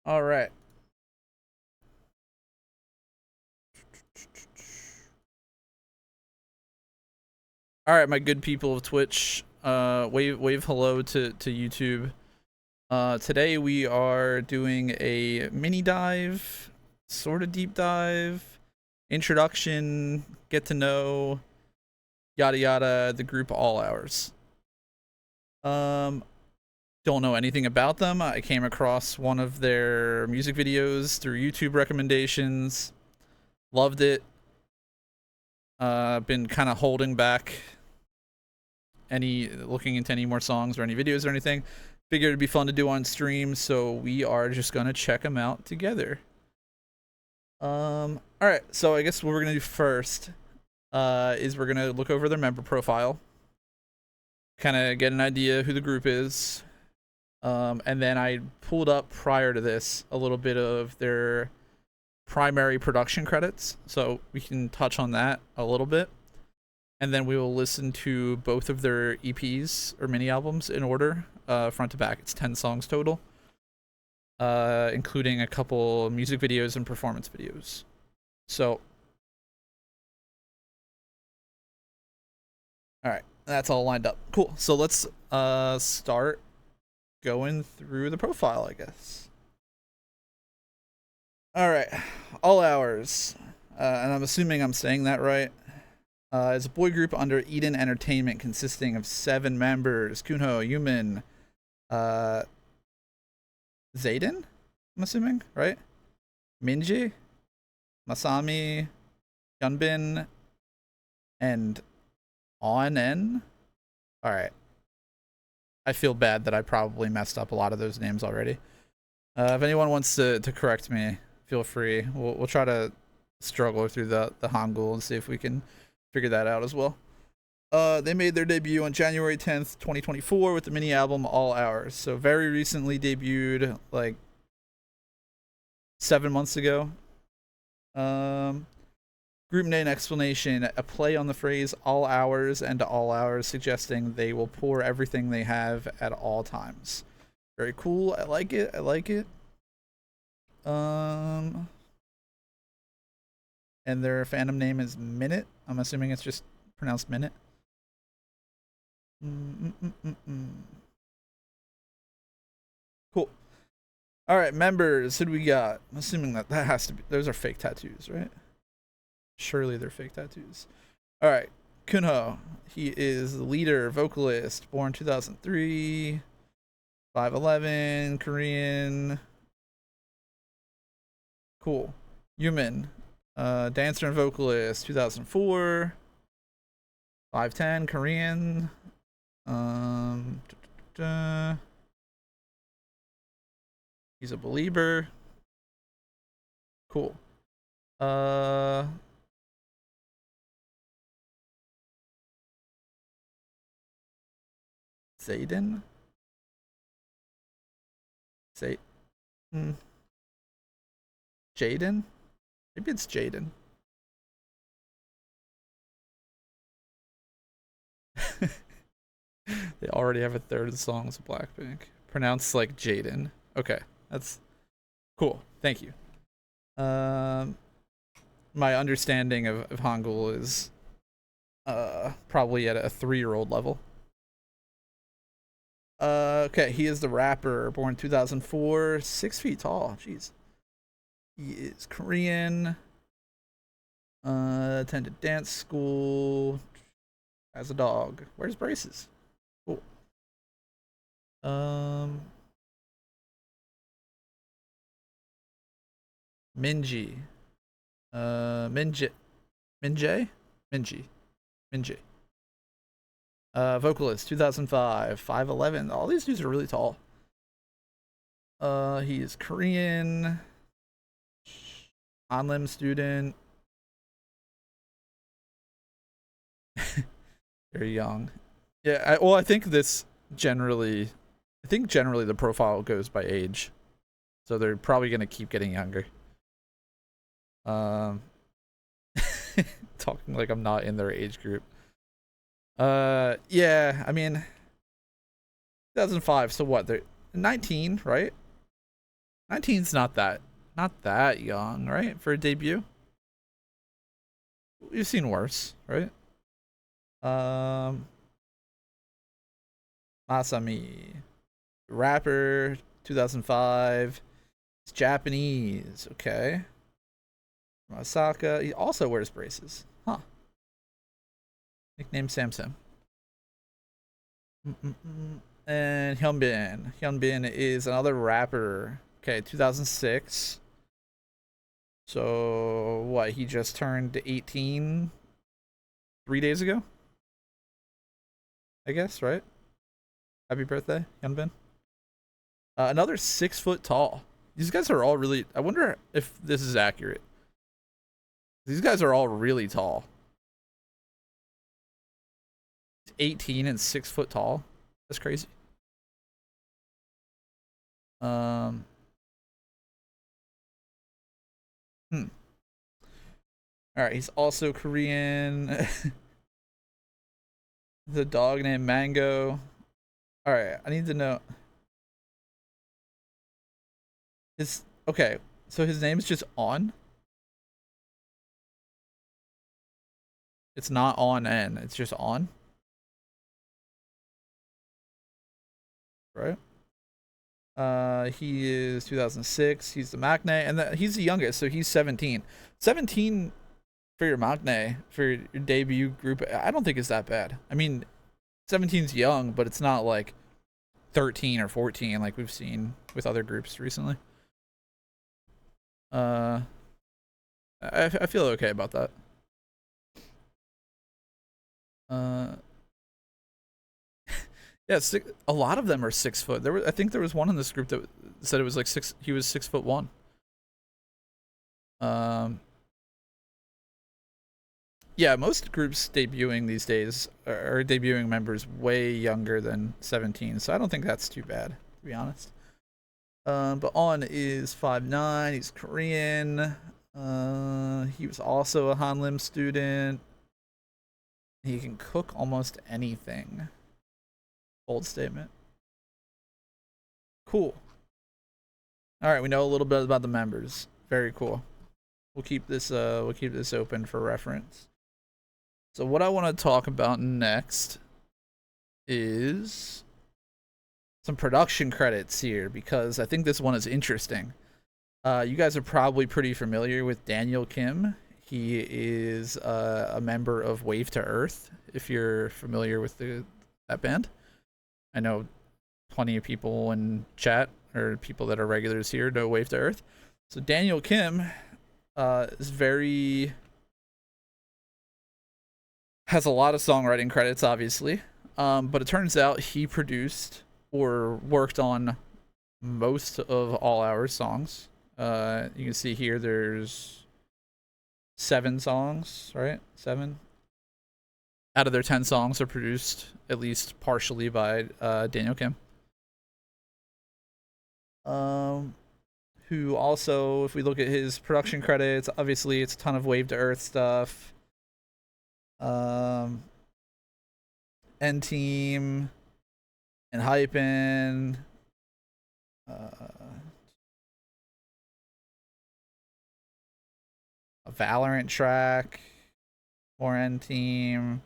All right. All right, my good people of Twitch. Wave hello to YouTube. Today we are doing a mini dive, sort of deep dive, introduction, get to know, yada yada, the group All Hours. Um, don't know anything about them. I came across one of their music videos through YouTube recommendations. Loved it. Been kind of holding back looking into any more songs or any videos or anything. Figured it'd be fun to do on stream, so we are just gonna check them out together. All right. So I guess what we're gonna do first is we're gonna look over their member profile, kind of get an idea who the group is, and then I pulled up prior to this a little bit of their primary production credits, so we can touch on that a little bit. And then we will listen to both of their EPs or mini albums in order, front to back. It's 10 songs total, including a couple music videos and performance videos. So, all right, that's all lined up. Cool. So let's start going through the profile, I guess. All right, All Hours, and I'm assuming I'm saying that right. Is a boy group under Eden Entertainment consisting of 7 members: Kunho, Yumin, Zayden, I'm assuming, right? Minji, Masami, Hyunbin, and Onen. Alright. I feel bad that I probably messed up a lot of those names already. If anyone wants to correct me, feel free. We'll try to struggle through the Hangul and see if we can figure that out as well. They made their debut on January 10th, 2024 with the mini album All Hours. So very recently debuted, like 7 months ago. Group name explanation: a play on the phrase all hours and all hours, suggesting they will pour everything they have at all times. Very cool. I like it. I like it. And their fandom name is Minute. I'm assuming it's just pronounced Minute. Cool. All right, members. Who do we got? I'm assuming that has to be. Those are fake tattoos, right? Surely they're fake tattoos. All right, Kunho. He is the leader, vocalist, born 2003, 5'11", Korean. Cool. Yumin, dancer and vocalist, 2004, 5'10", Korean. He's a believer. Cool. Zayden? Jaden? Maybe it's Jaden. They already have a third of the songs of Blackpink. Pronounced like Jaden. Okay, that's cool. Thank you. My understanding of Hangul is probably at a 3-year-old level. Okay, he is the rapper, born 2004, 6 feet tall. Jeez. He is Korean. Attended dance school. Has a dog. Wears braces. Cool. Minji. Minji. Minji. Minji. Minji. Vocalist, 2005, 5'11". All these dudes are really tall. He is Korean. Onlim student. Very young. Yeah, I think generally the profile goes by age. So they're probably going to keep getting younger. Talking like I'm not in their age group. Yeah, I mean, 2005, so what? They're 19, right? 19's not that young, right? For a debut. We've seen worse, right? Masami, rapper, 2005. It's Japanese. Okay. Osaka. He also wears braces. Huh. Nickname Samsung. And Hyunbin. Hyunbin is another rapper. Okay, 2006. So what? He just turned 18 3 days ago. I guess, right? Happy birthday, Hyunbin. Another 6 foot tall. These guys are all really. I wonder if this is accurate. These guys are all really tall. 18 and 6 foot tall. That's crazy. Hmm. All right. He's also Korean. The dog named Mango. All right. I need to know his. Okay. So his name's just On. It's not On N. It's just On. Right. He is 2006. He's the maknae, and he's the youngest, so he's 17. 17 for your maknae, for your debut group. I don't think it's that bad. I mean, 17's young, but it's not like 13 or 14 like we've seen with other groups recently. I feel okay about that. Yeah, a lot of them are 6 foot. I think there was one in this group that said it was like six. He was 6'1". Yeah, most groups debuting these days are debuting members way younger than 17, so I don't think that's too bad, to be honest. But On is 5'9". He's Korean. He was also a Hanlim student. He can cook almost anything. Bold statement. Cool. All right, we know a little bit about the members. Very cool. We'll keep this open for reference. So what I want to talk about next is some production credits here, because I think this one is interesting. You guys are probably pretty familiar with Daniel Kim. He is a member of Wave to Earth, if you're familiar with that band. I know plenty of people in chat, or people that are regulars here, know Wave to Earth. So Daniel Kim has a lot of songwriting credits, obviously, but it turns out he produced or worked on most of All Hours songs. You can see here there's 7 songs, right? 7 out of their 10 songs are produced at least partially by Daniel Kim. Who also, if we look at his production credits, obviously it's a ton of Wave to Earth stuff. N Team and Hypen. A Valorant track, or N Team,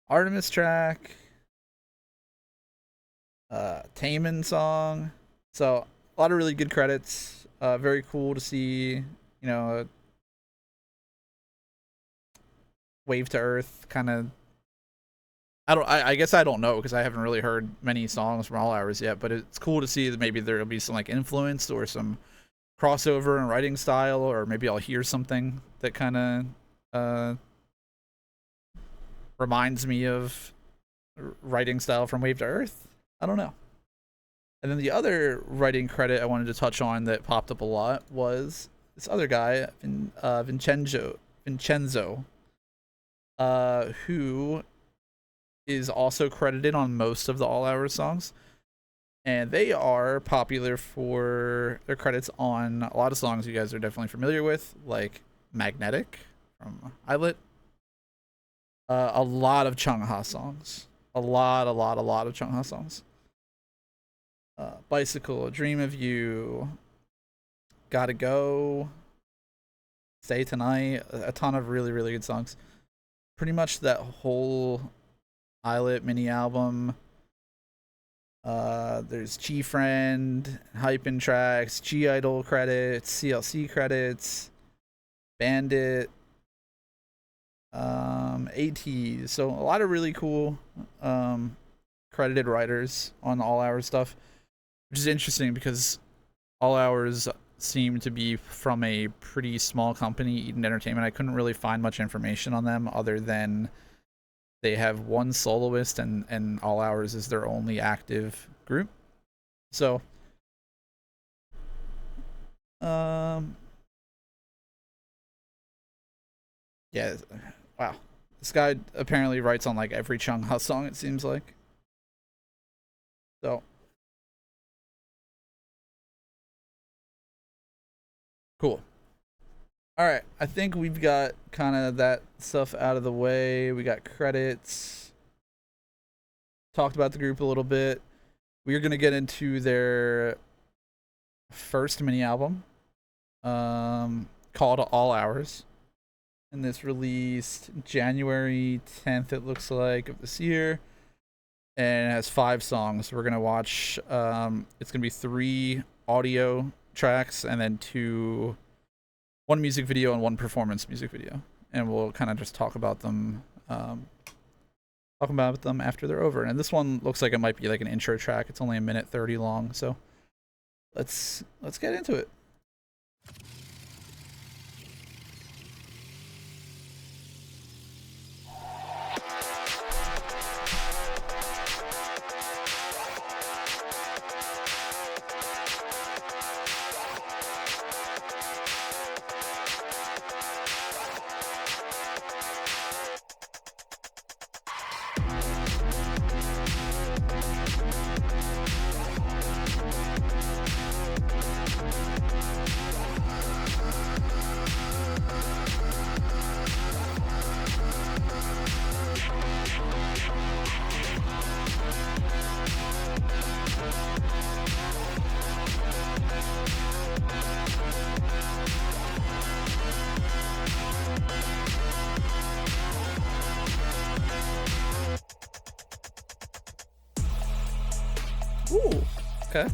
Artemis track, Taman song. So a lot of really good credits. Very cool to see, Wave to Earth kind of. I guess I don't know, because I haven't really heard many songs from All Hours yet, but it's cool to see that maybe there'll be some like influence or some crossover in writing style, or maybe I'll hear something that kind of reminds me of writing style from Wave to Earth. I don't know. And then the other writing credit I wanted to touch on that popped up a lot was this other guy, Vincenzo, who is also credited on most of the All Hours songs. And they are popular for their credits on a lot of songs you guys are definitely familiar with, like Magnetic from Islet. A lot of Chungha songs. A lot of Chungha songs. Bicycle, Dream of You, Gotta Go, Stay Tonight, a ton of really, really good songs. Pretty much that whole Islet mini album. There's G Friend, Hypin tracks, G Idol credits, CLC credits, Bandit, AT. So a lot of really cool credited writers on All Hours stuff, which is interesting because All Hours seem to be from a pretty small company, Eden Entertainment. I couldn't really find much information on them other than they have one soloist and All Hours is their only active group. So, yeah, wow. This guy apparently writes on like every Chungha song, it seems like. So, cool. All right, I think we've got kind of that stuff out of the way. We got credits. Talked about the group a little bit. We're gonna get into their first mini album, called All Hours, and this released January 10th. It looks like of this year, and it has 5 songs. We're gonna watch. It's gonna be 3 audio tracks and then 1 music video and 1 performance music video, and we'll kind of just talk about them after they're over. And this one looks like it might be like an intro track. It's only 1:30 long, so let's get into it. Ooh, okay.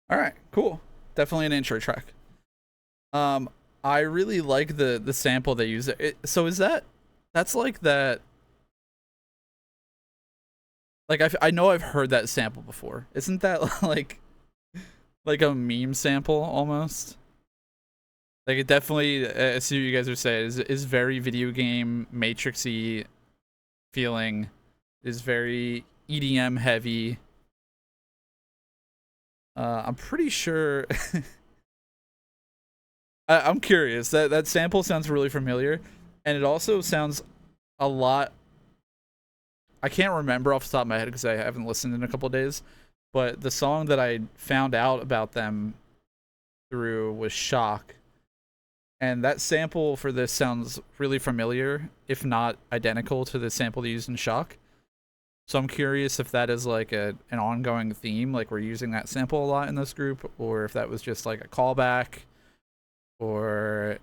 All right, cool. Definitely an intro track. I really like the sample they use. So is that's like that? Like I know I've heard that sample before. Isn't that like a meme sample almost? Like it definitely, I see what you guys are saying, is very video game matrixy feeling. Is very EDM heavy. I'm pretty sure. I'm curious. That sample sounds really familiar, and it also sounds a lot. I can't remember off the top of my head because I haven't listened in a couple of days. But the song that I found out about them through was Shock, and that sample for this sounds really familiar, if not identical to the sample they used in Shock. So I'm curious if that is like an ongoing theme, like we're using that sample a lot in this group, or if that was just like a callback, or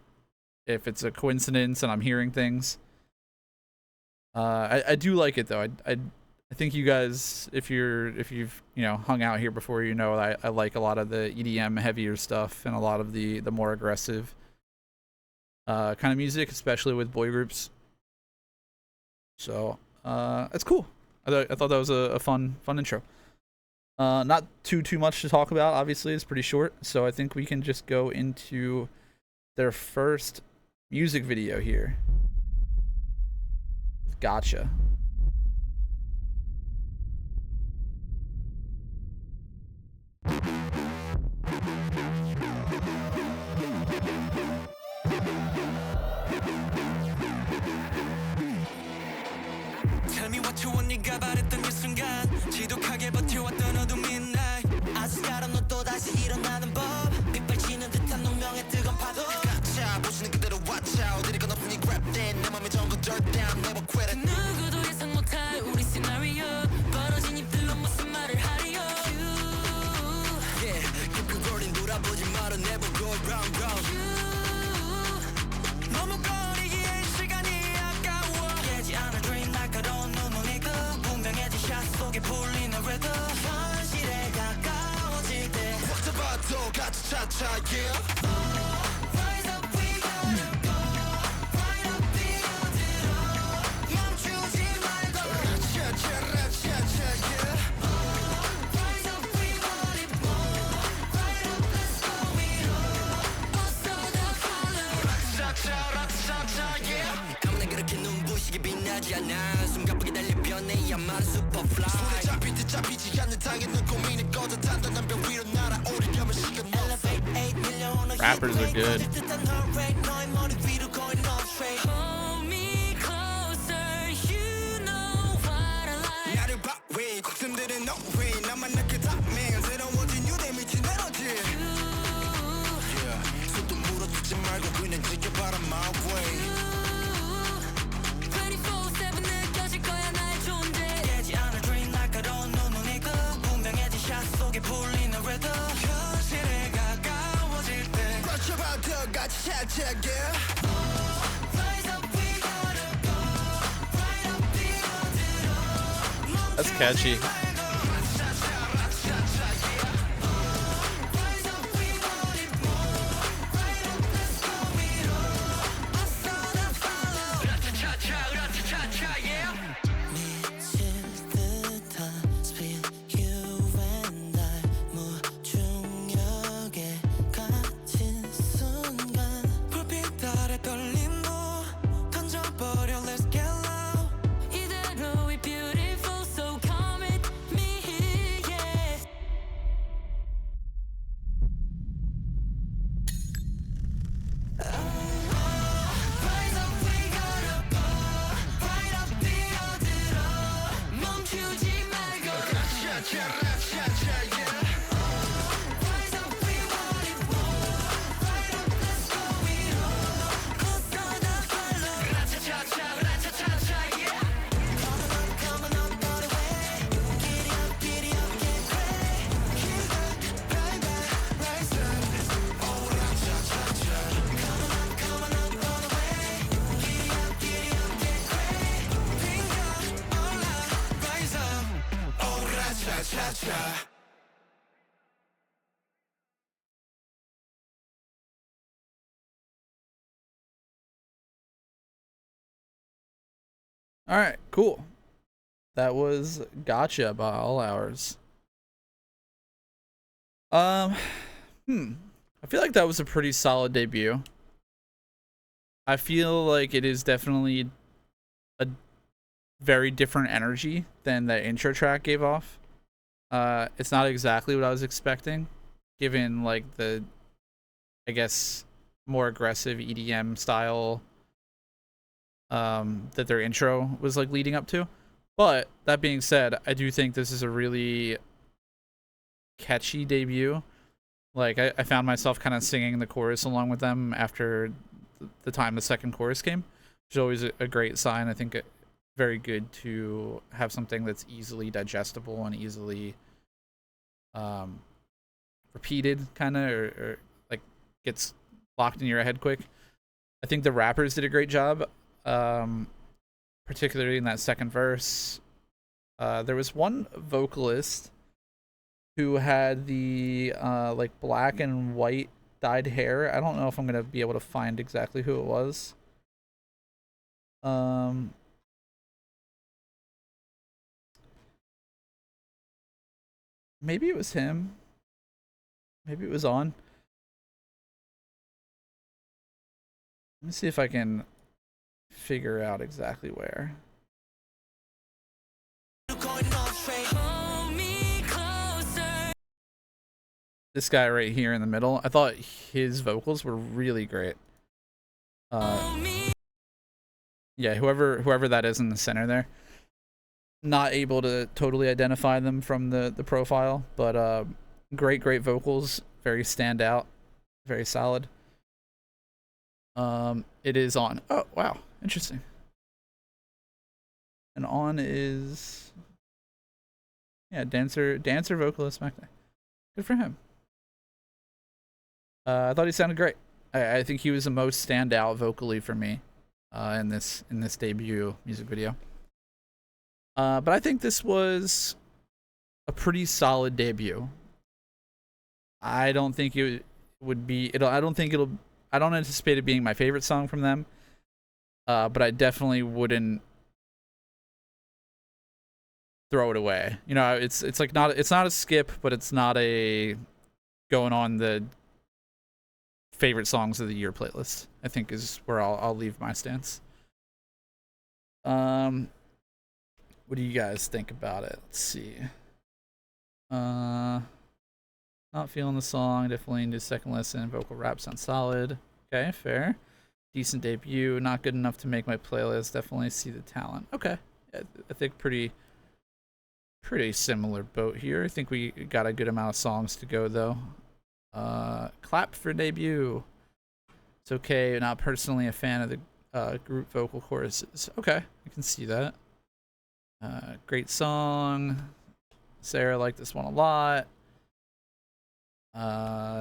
if it's a coincidence and I'm hearing things. I do like it though. I think you guys, if you've hung out here before, I like a lot of the EDM heavier stuff and a lot of the more aggressive kind of music, especially with boy groups. So it's cool. I thought that was a fun intro. Not too much to talk about. Obviously, it's pretty short, so I think we can just go into their first music video here. Gotcha. 네가 바랬던 그 순간 지독하게 버텨왔던 어둠 midnight 아주 다른 너 또다시 일어나는 법 빗발치는 듯한 운명의 뜨거운 파도 가짜 보시는 그대로 watch out 드릴 건 없으니 grab that 내 맘에 전부 dirt down never quit it 누구도 예상 못할 우리 시나리오 벌어진 입들로 무슨 말을 하리요 Yeah 깊이 rolling 돌아보지 말아 never go round round 머뭇거리기엔 시간이 아까워 깨지 않아 dream 날카로운 눈오니까 분명해진 샷 속에 풀리는 rhythm 현실에 가까워질 때 확 잡아도 같이 차차 yeah Rise up we gotta go Right up 뛰어들어 멈추지 말고 라차차라차차 yeah Rise up we want it more Right up let's go 위로 어서다 follow 라차차라차차 yeah 아무나 그렇게 눈부시게 빛나지 않아 숨가쁘게 달려변해 야만 superfly 손에 잡힐 듯 잡히지 않는 당연한 고민을 꺼져 단단한 벽 위로 날아오르려면 시간 없어 Rappers are good. Hold me closer, you know what I like 나를 봐 왜 곡선들은 no way 나만 낳게 닿으면 새로워진 유대 미친 에너지 Yeah 손도 물어주지 말고 그냥 즐겨봐라 my way 24/7 느껴질 거야 나의 존재 깨지 않을 dream 날카로운 눈오니까 분명해진 샷 속에 풀리는 rhythm 현실에 가까워질 때 맞춰봐도 같이 차차게 Rise up we gotta go Right up 뛰어들어 That's catchy. Rise up we want it more Right up let's go 위로 어서다 follow 라차차차 yeah 미칠 듯한 spin you and I 무중력에 갇힌 순간 불빛 아래 떨림도 던져버려 let's get loud 이대로 we beautiful so come with me yeah Rise up we gotta go Right up 뛰어들어 멈추지 말고 라차차라차차 yeah Rise up we want it more Right up let's go 위로 어서다 follow 라차차차라차차차 yeah Coming up all the way Giddy up get ready Hear that baby rise up oh 라차차차 Coming up all the way Giddy up get ready Finger all up rise up oh 라차차차 All right, cool. That was Gotcha by All Hours. I feel like that was a pretty solid debut. I feel like it is definitely a very different energy than the intro track gave off. It's not exactly what I was expecting, given like the, I guess, more aggressive EDM style that their intro was like leading up to. But that being said, I do think this is a really catchy debut. Like I found myself kind of singing the chorus along with them after the time the second chorus came, which is always a great sign. I think very good to have something that's easily digestible and easily repeated, kind of, or like gets locked in your head quick. I think the rappers did a great job, particularly in that second verse. There was one vocalist who had the like black and white dyed hair. I don't know if I'm gonna be able to find exactly who it was. Maybe it was him. Maybe it was on. Let me see if I can figure out exactly where. This guy right here in the middle. I thought his vocals were really great. Yeah, whoever that is in the center there. not able to totally identify them from the profile, but great vocals, very standout, very solid. It is on. Oh wow, interesting. And on is, yeah, dancer vocalist Mac. Good for him. I thought he sounded great. I think he was the most standout vocally for me in this debut music video. But I think this was a pretty solid debut. I don't think it would be. I don't anticipate it being my favorite song from them. But I definitely wouldn't throw it away. You know, it's like not a skip, but it's not a going on the favorite songs of the year playlist. I think is where I'll leave my stance. What do you guys think about it? Let's see. Not feeling the song. Definitely need a second listen. Vocal rap sounds solid. Okay, fair. Decent debut. Not good enough to make my playlist. Definitely see the talent. Okay, yeah, I think pretty similar boat here. I think we got a good amount of songs to go though. Clap for debut. It's okay. Not personally a fan of the group vocal choruses. Okay, I can see that. Great song. Sarah liked this one a lot.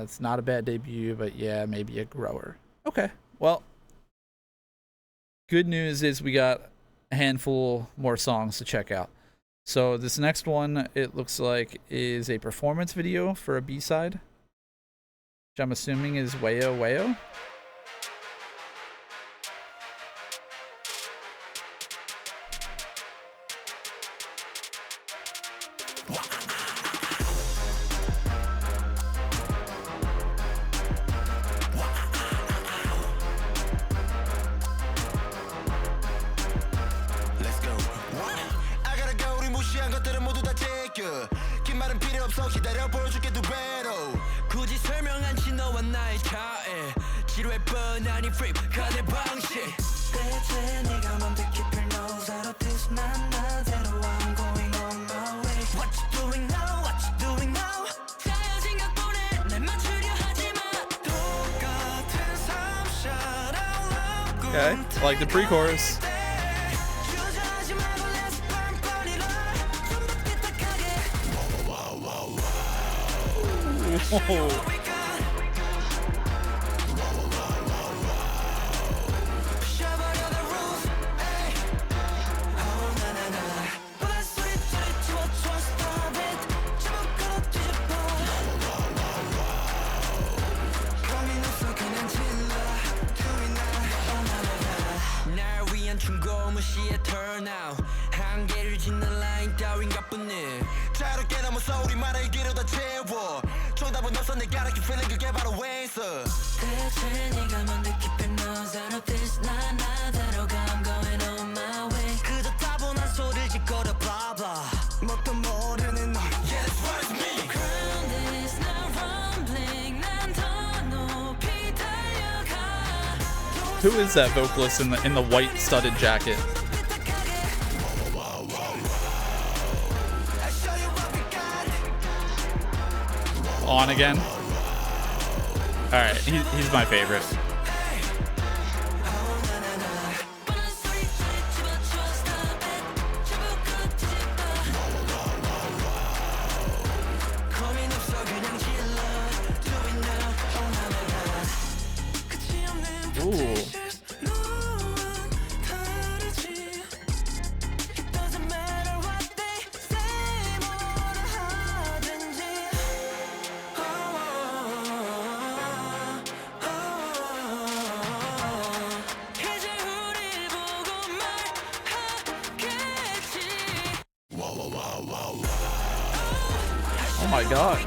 It's not a bad debut, but yeah, maybe a grower. Okay, well, good news is we got a handful more songs to check out. So this next one, it looks like, is a performance video for a B-side, which I'm assuming is Wayo Wayo. Okay, like the pre-chorus. Whoa. Who is that vocalist in the white studded jacket? On again? Alright, he's my favorite. Ooh. Oh my god.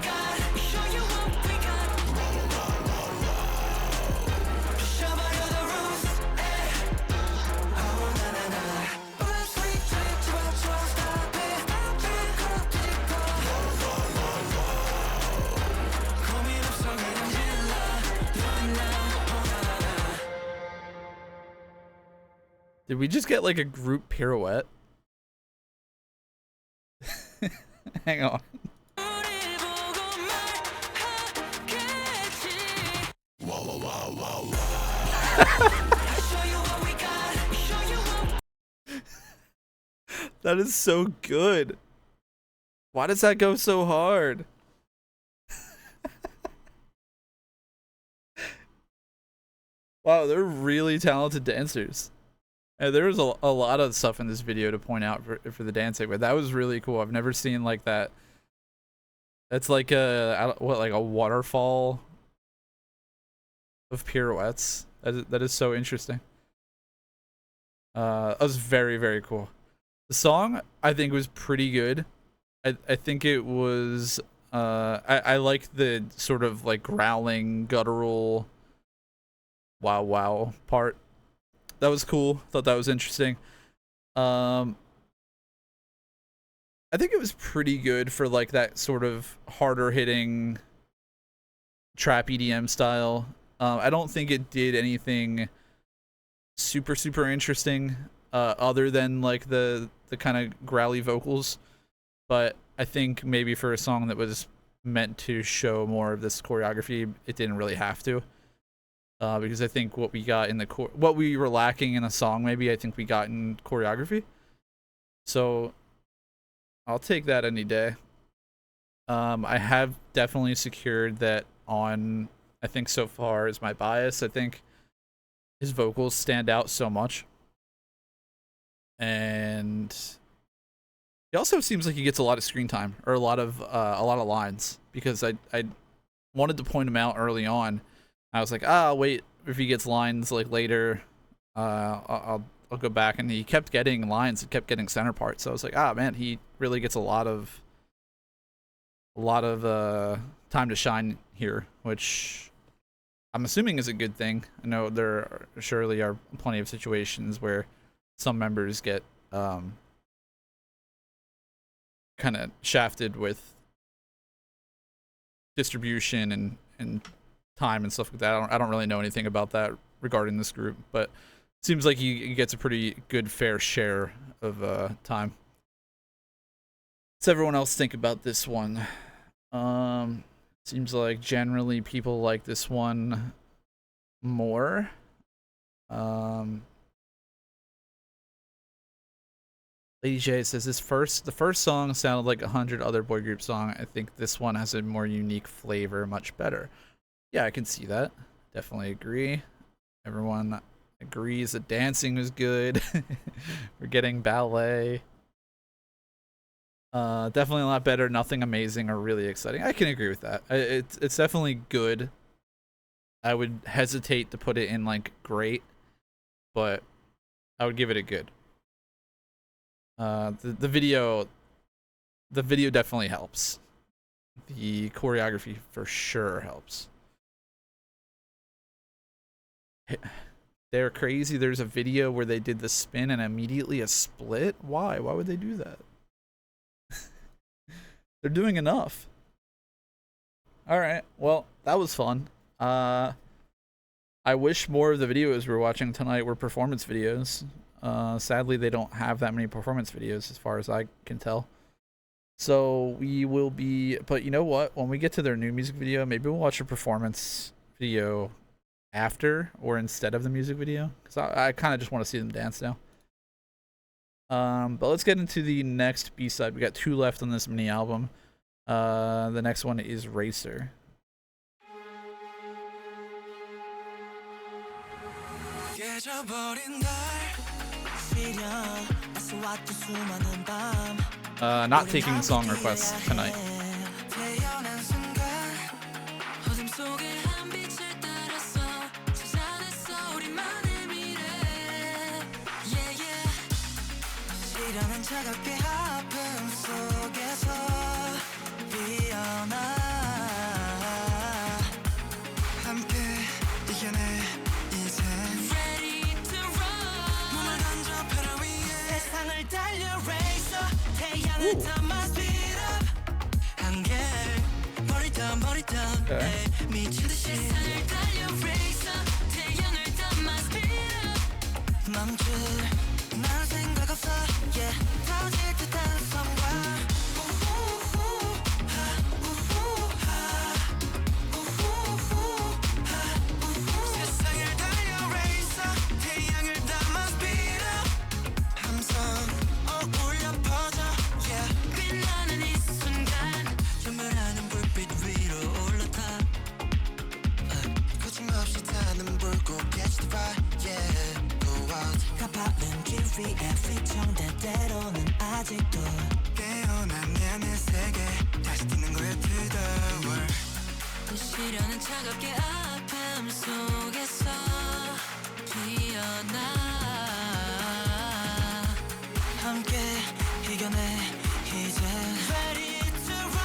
Did we just get like a group pirouette? Hang on. That is so good. Why does that go so hard? Wow, they're really talented dancers. There was a lot of stuff in this video to point out for the dancing, but that was really cool. I've never seen like that. That's like like a waterfall of pirouettes. That is so interesting. That was very, very cool. The song, I think, was pretty good. I think it was, I like the sort of like growling, guttural, wow wow part. That was cool. Thought that was interesting. I think it was pretty good for like that sort of harder hitting trap EDM style. I don't think it did anything super interesting other than like the kind of growly vocals, but I think maybe for a song that was meant to show more of this choreography, it didn't really have to, because I think what we got in the what we were lacking in a song, maybe I think we got in choreography. So I'll take that any day. I have definitely secured that on, I think so far is my bias. I think his vocals stand out so much. And he also seems like he gets a lot of screen time, or a lot of lines, because I wanted to point him out early on. I was like, I'll wait if he gets lines like later. I'll go back, and he kept getting lines and kept getting center parts. So I was like, man, he really gets a lot of time to shine here, which I'm assuming is a good thing. I know there surely are plenty of situations where some members get kind of shafted with distribution and time and stuff like that. I don't really know anything about that regarding this group, but it seems like he gets a pretty good fair share of time. What's everyone else think about this one? Seems like generally people like this one more. Lady J says the first song sounded like 100 other boy group song. I think this one has a more unique flavor, much better. Yeah, I can see that. Definitely agree. Everyone agrees that dancing was good. We're getting ballet. Definitely a lot better. Nothing amazing or really exciting. I can agree with that. It's definitely good. I would hesitate to put it in like great, but I would give it a good. The video definitely helps. The choreography for sure helps. They're crazy. There's a video where they did the spin and immediately a split. Why would they do that? They're doing enough. All right, well, that was fun. I wish more of the videos we're watching tonight were performance videos. Sadly, they don't have that many performance videos as far as I can tell. So we will be, but you know what? When we get to their new music video, maybe we'll watch a performance video after or instead of the music video, because I kind of just want to see them dance now. But let's get into the next B-side. We got 2 left on this mini album. The next one is Racer. Not taking song requests tonight. every 정 때때로는 아직도 깨어난 내 안의 세계 다시 듣는 거야 to the world 그 시련은 차갑게 아픔 속에서 피어나 함께 이겨내 이제 ready to run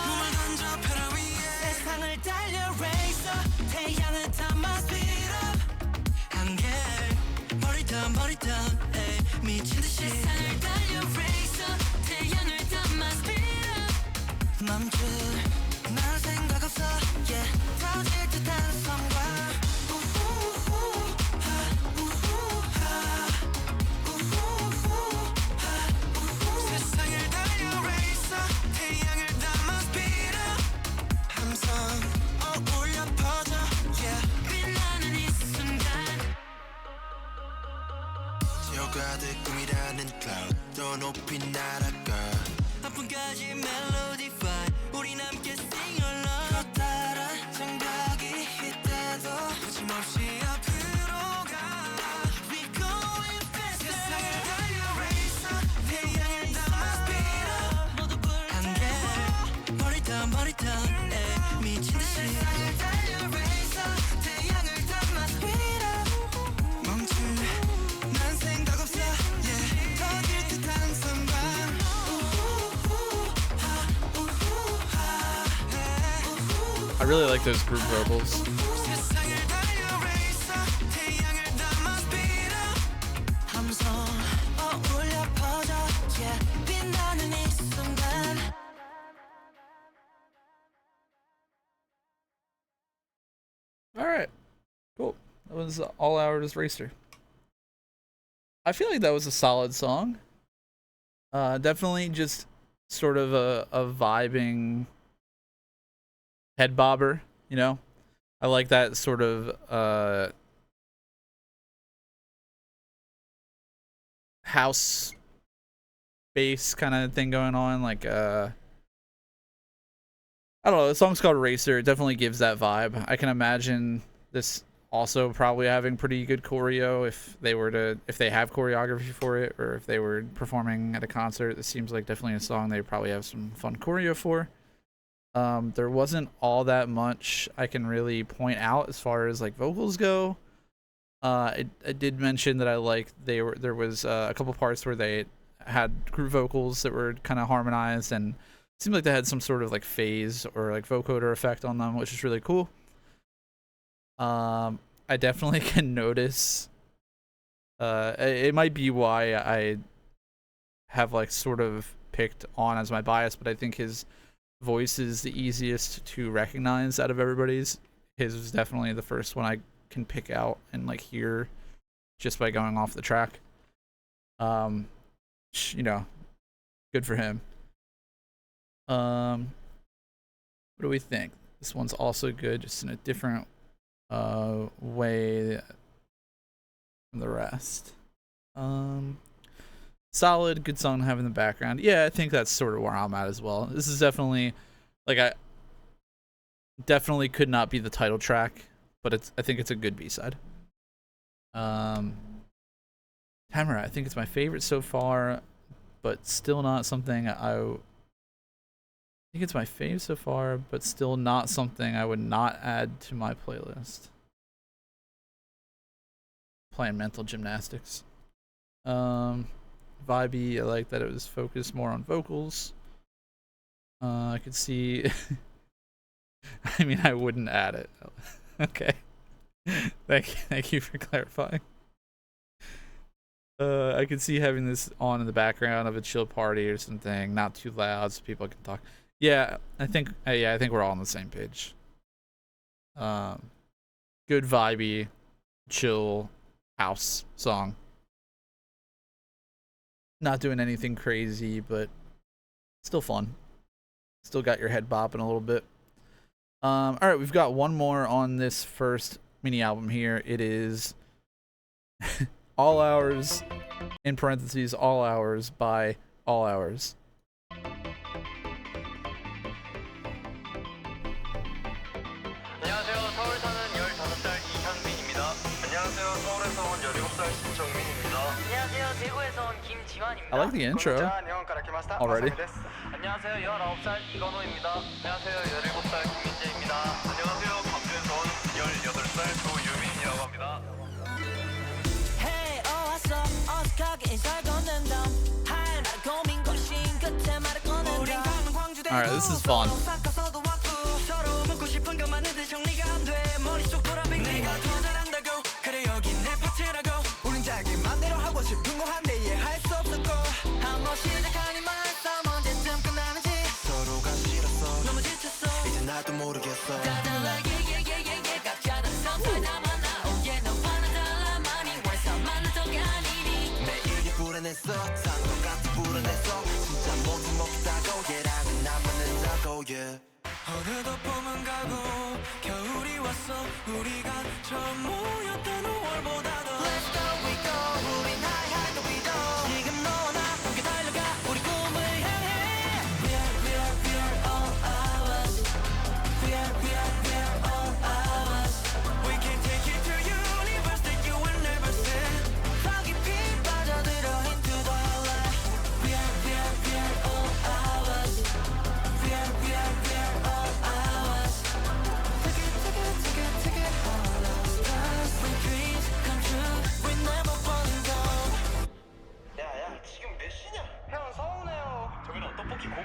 몸을 던져 펴라 위에 세상을 달려 racer 태양을 담아 speed up 한계 머리 down 에이, 미친 듯이 세상을 달려 racer 태양을 담아 speed up 멈출 날 생각 없어 yeah 터질 듯한 성과 세상을 달려 racer 태양을 담아 speed up 함성 울려 퍼져 yeah 빛나는 이 순간 지어가듯 꿈이라는 cloud 더 높이 날아가 한푼까지 멜로디 fly 우린 함께 sing along 걷다란 장벽이 이때도 거침없이 앞으로 가 We going faster 세상을 달려 racer 태양을 담아 speed up 모두 불타게 머리 down 에이, 미친 듯이 세상을 달려 racer 태양을 담아 speed up 멈출 난 생각 없어 yeah 터질 듯한 선반 I really like those group vocals. 세상을 달려 racer 태양을 담아 speed up 함성 울려 퍼져 yeah 빛나는 이 순간 All right, cool. That was All Hours Racer. I feel like that was a solid song. Definitely just sort of a vibing head bobber, you know? I like that sort of house bass kind of thing going on. Like I don't know, the song's called Racer. It definitely gives that vibe. I can imagine this also probably having pretty good choreo if they have choreography for it, or if they were performing at a concert. This seems like definitely a song they probably have some fun choreo for. There wasn't all that much I can really point out as far as like vocals go. I did mention that I liked there was a couple parts where they had group vocals that were kind of harmonized, and it seemed like they had some sort of like phase or like vocoder effect on them, which is really cool. I definitely can notice. It might be why I have like sort of picked On as my bias, but I think his voice is the easiest to recognize out of everybody's. His was definitely the first one I can pick out and like hear just by going off the track. You know, good for him. What do we think? This one's also good, just in a different way from the rest. Solid, good song to have in the background. Yeah, I think that's sort of where I'm at as well. This is definitely, like, I definitely could not be the title track, but I think it's a good B-side. Tamara, I think it's my favorite so far, but still not something I think it's my fave so far, but still not something I would not add to my playlist. Playing mental gymnastics. Vibey, I like that it was focused more on vocals. I could see I mean, I wouldn't add it. Okay. Thank you for clarifying. I could see having this on in the background of a chill party or something, not too loud so people can talk. Yeah, I think we're all on the same page. Good vibey, chill house song. Not doing anything crazy, but still fun. Still got your head bopping a little bit. All right, we've got one more on this first mini album here. It is All Hours, in parentheses, All Hours by All Hours. 안녕하세요. 서울 사는 15살 이향민입니다. 안녕하세요. 서울에서 온 17살 신정민입니다. 안녕하세요. 대구 I like the intro already. 안녕하세요. 19살 이건호입니다. 안녕하세요. 17살 김민재입니다. 안녕하세요. 광주에서 온 18살 조유민이라고 합니다. Hey, 왔어. 어색하게 인사를 건넨다. 할 말 고민 고심 끝에 말을 꺼낸다. 우린 가는 광주대로 Alright, this is fun. 섞어서도 왔고 서로 묻고 싶은 것 많은데 정리가 안 돼. 머릿속 돌아뱅 내가 더 잘한다고. 그래 여기 내 파트라고. 우린 자기 맘대로 하고 싶은 거 한데 이해할 수 없었고. 한번 시작하니 말싸움 언제쯤 끝나는지 서로가 싫었어. 너무 지쳤어. 이제 나도 모르겠어. 다들 like yeah 각자 다른 상태에 남아나. Oh yeah 너와는 달라 많이 와서 만나던 게 아니니. 매일이 불안했어. 산것 같이 불안했어. 진짜 모두 먹다고 얘랑은 안 맞는다고 yeah. 어느덧 봄은 가고 겨울이 왔어. 우리가 처음 모였던 5월보다도 Let's go we go. 우린 high high we go. 지금 너와 나 함께 달려가 우리 꿈을 향해. We are all ours. We are all ours. We can take it to universe that you will never see. 더 깊이 빠져들어 into the light. We are all ours. We are all ours. Take it all of us. When dreams come true, we never falling down. 야야 지금 몇 시냐? 형 서운해요. 저기는 떡볶이 고.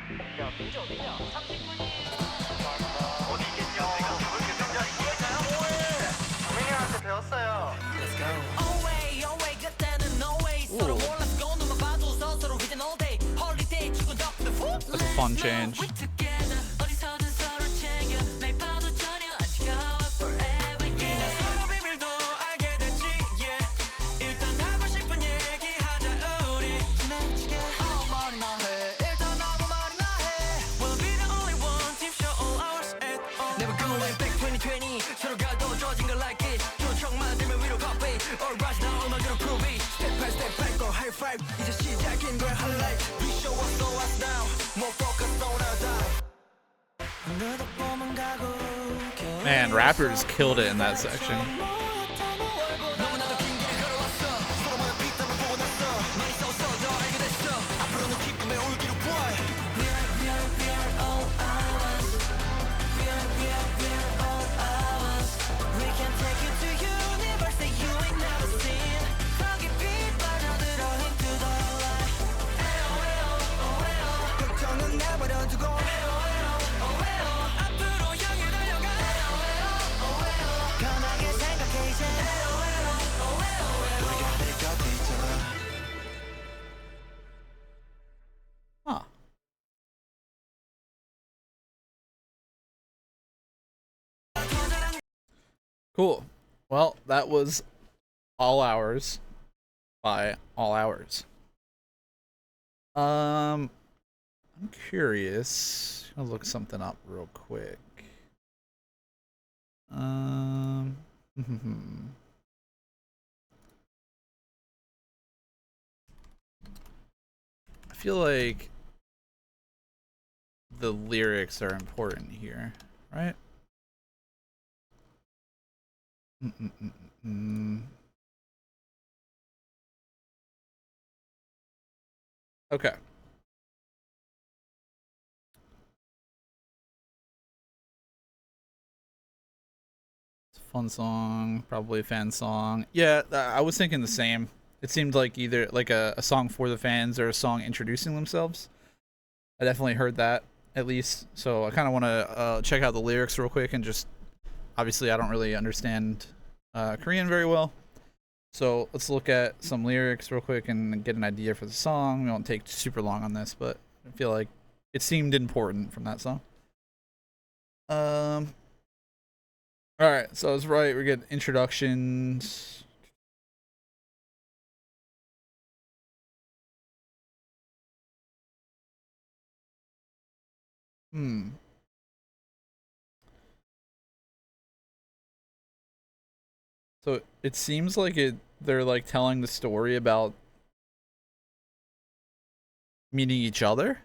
야 민재 어디냐? 30분이에요. 어디 있겠냐? 내가 잡을 결정자 있겠나요? 뭐해? 민이한테 배웠어요. Let's go. Away 그때는 no way. 서로 몰랐어 눈만 봐도 서로 이젠 all day. Holiday 죽은 덕분에 훅. That's a fun change. We together 어디서든 서로 챙겨. 매일 봐도 전혀 안 지겨워 forever yeah. 서로 비밀도 알게 됐지 yeah. 일단 하고 싶은 얘기 하자 우리. 지나치게 말이 나 해. 일단 아무 말이나 해. We'll be the only one team show all ours at all. Never going back 2020. 서로가 더 좋아진 걸 like it. 조청만 들면 위로 copy. All right now 얼마 전에 prove it. Step back go high five. 이제 시작인 거야 highlight. We show us so us now. More focus on our die. 어느덧 봄은 가고 Man, rappers killed it in that section. 너무나도 긴 길을 걸어왔어. 서로만의 빗땀을 보고 났어. 많이 싸웠어 더 알게 됐어. 앞으로는 기쁨의 올기로 boy. We are all ours. We are all ours. We can take you to universe that you ain't never seen. 더 깊이 빠져들어 into the light. 걱정은 내버려두고 앞으로 향해 달려가. 편하게 생각해 이제. 우리가 내 곁에 있잖아. Huh. Cool. Well, that was All Hours by All Hours. I'm curious. I'll look something up real quick. I feel like the lyrics are important here, right? Okay. It's a fun song, probably a fan song. Yeah, I was thinking the same. It seemed like either like a song for the fans or a song introducing themselves. I definitely heard that, at least. So I kind of want to check out the lyrics real quick and just... Obviously, I don't really understand Korean very well. So let's look at some lyrics real quick and get an idea for the song. We won't take super long on this, but I feel like it seemed important from that song. Alright, so I was right. We get introductions. So it seems like they're like telling the story about meeting each other.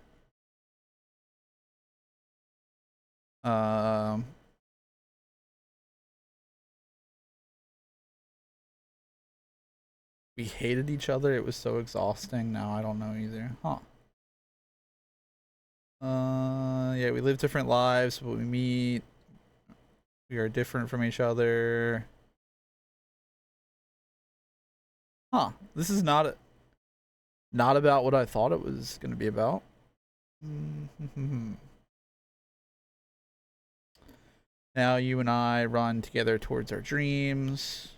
We hated each other. It was so exhausting. No, I don't know either. Huh. Yeah, we live different lives, but we meet. We are different from each other. Huh. This is not about what I thought it was going to be about. Now you and I run together towards our dreams.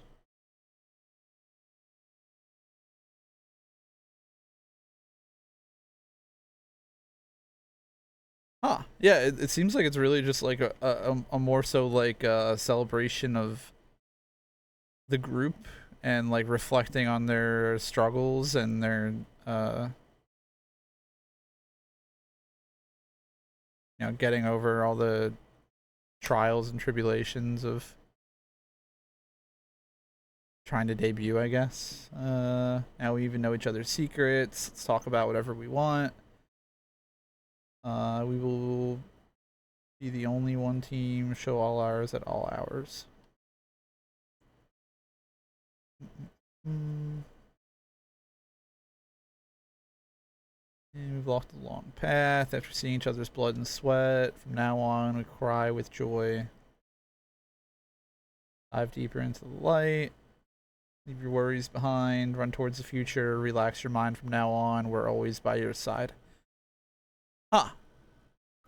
Huh. Yeah, it seems like it's really just like a more so like a celebration of the group and like reflecting on their struggles and their you know, getting over all the trials and tribulations of trying to debut, I guess. Now we even know each other's secrets. Let's talk about whatever we want. We will be the only one team, show all hours at all hours. And we've walked a long path after seeing each other's blood and sweat. From now on, we cry with joy. Dive deeper into the light. Leave your worries behind. Run towards the future. Relax your mind from now on. We're always by your side. Huh.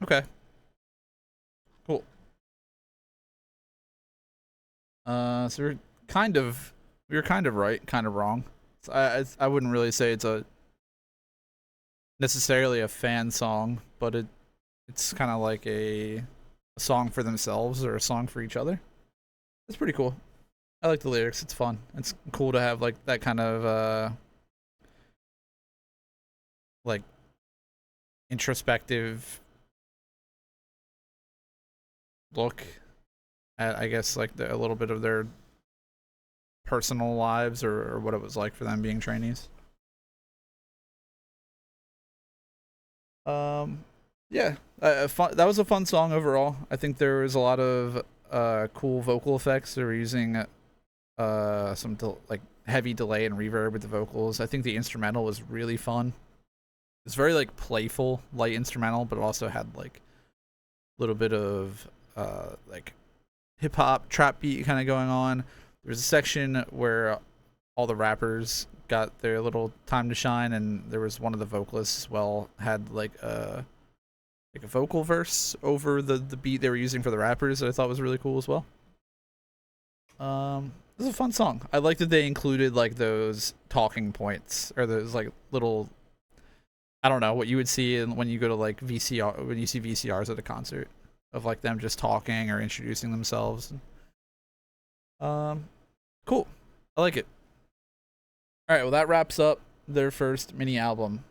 Okay. Cool. So we were kind of right, kind of wrong. So I wouldn't really say it's a necessarily a fan song, but it's kind of like a song for themselves or a song for each other. It's pretty cool. I like the lyrics. It's fun. It's cool to have like that kind of like introspective look at, I guess, like a little bit of their personal lives or what it was like for them being trainees. Yeah, that was a fun song overall. I think there was a lot of cool vocal effects. They were using some like heavy delay and reverb with the vocals. I think the instrumental was really fun. It's very like playful, light instrumental, but it also had like a little bit of like hip hop trap beat kind of going on. There's a section where all the rappers got their little time to shine, and there was one of the vocalists as well had like a vocal verse over the beat they were using for the rappers that I thought was really cool as well. This is a fun song. I like that they included like those talking points or those like little, I don't know, what you would see when you go to like VCR, when you see VCRs at a concert of like them just talking or introducing themselves. Cool. I like it. All right, well that wraps up their first mini album.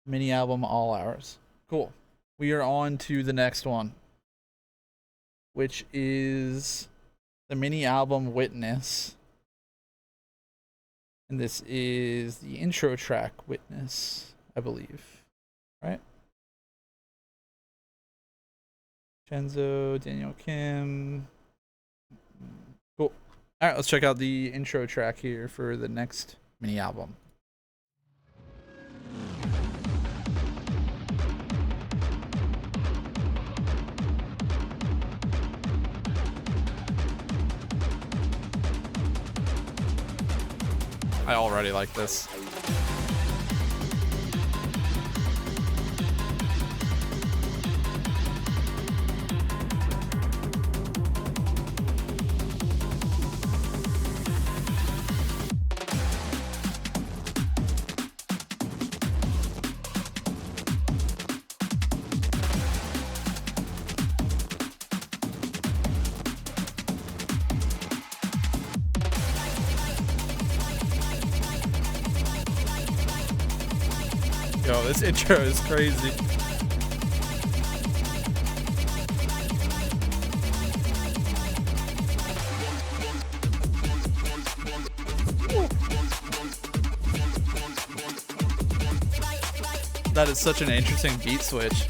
Mini album All Hours. Cool. We are on to the next one, which is the mini album Witness. And this is the intro track Witness, I believe. Right? Chenzo, Daniel Kim. Cool. All right, let's check out the intro track here for the next mini album. I already like this. Yo, this intro is crazy. That is such an interesting beat switch.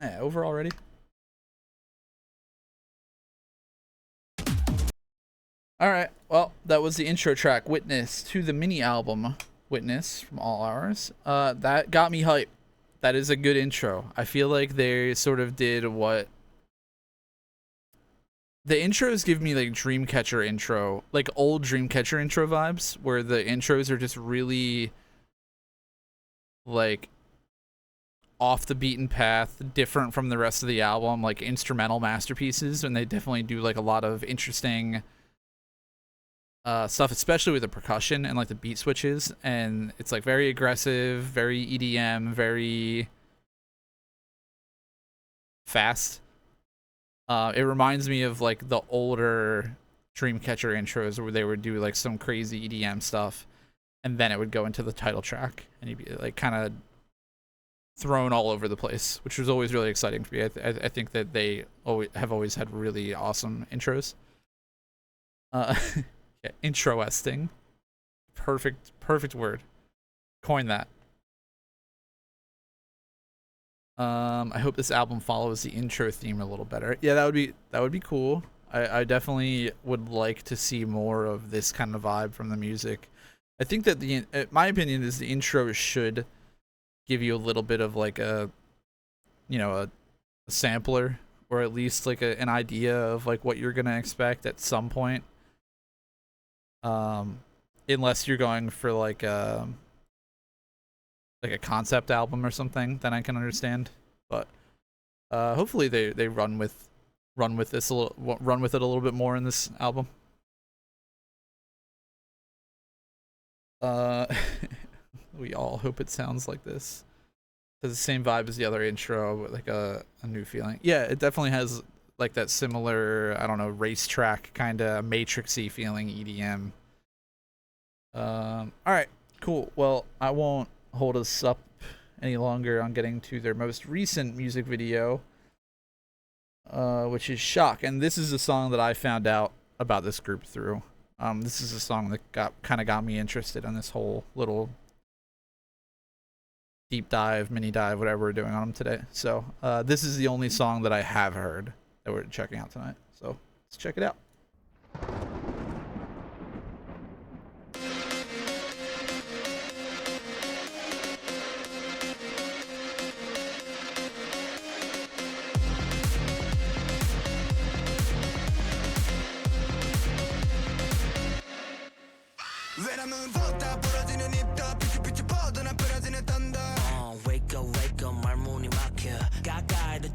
Yeah, over already. All right. Well, that was the intro track, Witness, to the mini album Witness from All Hours. That got me hype. That is a good intro. I feel like they sort of did what the intros give me, like Dreamcatcher intro, like old Dreamcatcher intro vibes, where the intros are just really like off the beaten path, different from the rest of the album, like instrumental masterpieces, and they definitely do like a lot of interesting stuff, especially with the percussion and like the beat switches, and it's like very aggressive, very EDM, very fast. It reminds me of like the older Dreamcatcher intros where they would do like some crazy EDM stuff, and then it would go into the title track, and you'd be like kind of thrown all over the place, which was always really exciting for me. I think that they always had really awesome intros. Yeah, interesting. Perfect word. Coin that. I hope this album follows the intro theme a little better. Yeah, that would be cool. I definitely would like to see more of this kind of vibe from the music. I think that my opinion is the intro should give you a little bit of like a sampler, or at least like an idea of like what you're gonna expect at some point. Unless you're going for like a concept album or something, then I can understand. But hopefully they run with it a little bit more in this album. We all hope it sounds like this. Has the same vibe as the other intro, but like a new feeling. Yeah, it definitely has like that similar, I don't know, racetrack kind of matrixy feeling EDM. All right, cool. Well, I won't hold us up any longer on getting to their most recent music video, which is Shock. And this is a song that I found out about this group through. This is a song that got me interested in this whole little deep dive, mini dive, whatever we're doing on them today. So this is the only song that I have heard that we're checking out tonight. So let's check it out.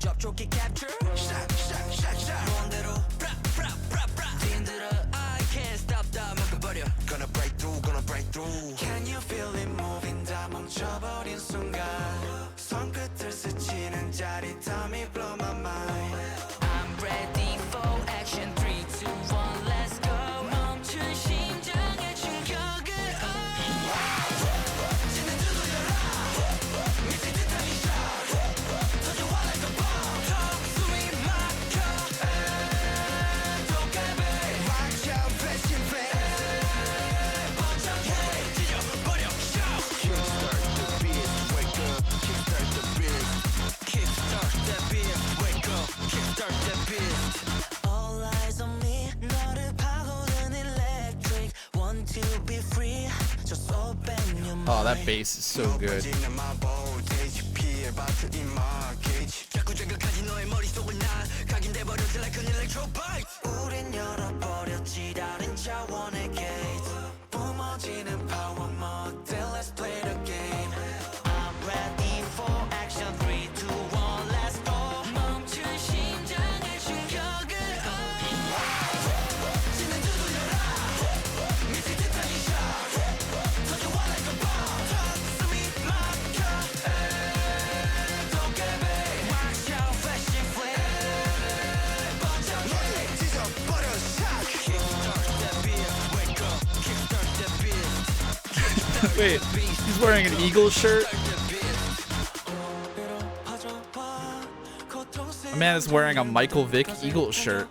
접촉이 capture shot shot shot shot 몬대로 브라 브라 브라 브라 딘들어 I can't stop 다 막아버려 gonna break through Can you feel it moving 다 멈춰버린 순간 손끝을 스치는 짜릿함이 blow my mind I'm ready for action 3, 2, 1 let's go 멈춘 심장의 충격을 지는 두드려라 미친 듯한 이 shot 터져와 like a bomb Oh, that bass is so good. Wait, he's wearing an Eagles shirt? A man is wearing a Michael Vick Eagles shirt.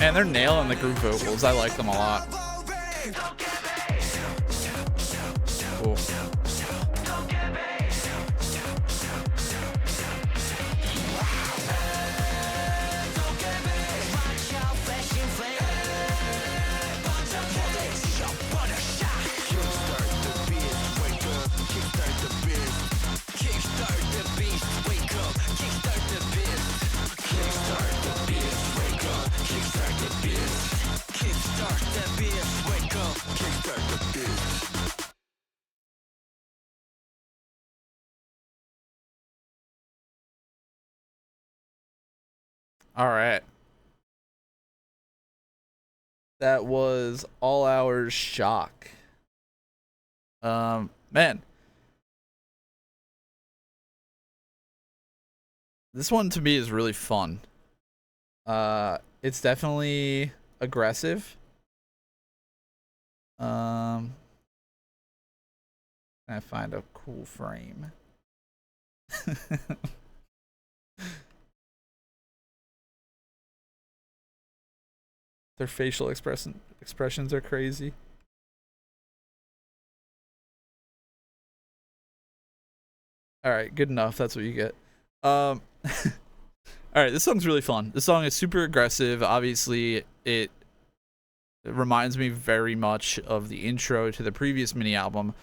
Man, they're nailing the group vocals. I like them a lot. Cool. All right. That was All Hours Shock. Man. This one to me is really fun. It's definitely aggressive. Can I find a cool frame? Their facial expressions are crazy. All right, good enough. That's what you get. All right, this song's really fun. This song is super aggressive. Obviously, it reminds me very much of the intro to the previous mini album.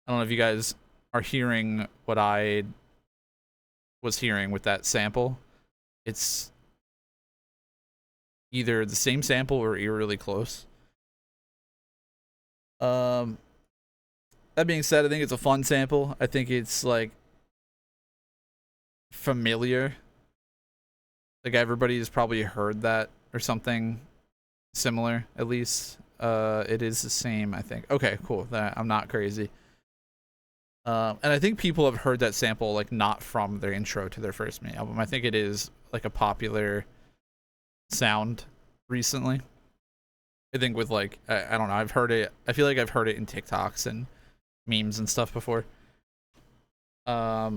I don't know if you guys are hearing what I was hearing with that sample. It's either the same sample or eerily close. That being said, I think it's a fun sample. I think it's like familiar. Like everybody's probably heard that or something similar, at least. It is the same, I think. Okay, cool. I'm not crazy. And I think people have heard that sample like not from their intro to their first mini album. I think it is like a popular sound recently. I think with like I don't know, I've heard it. I feel like I've heard it in TikToks and memes and stuff before. I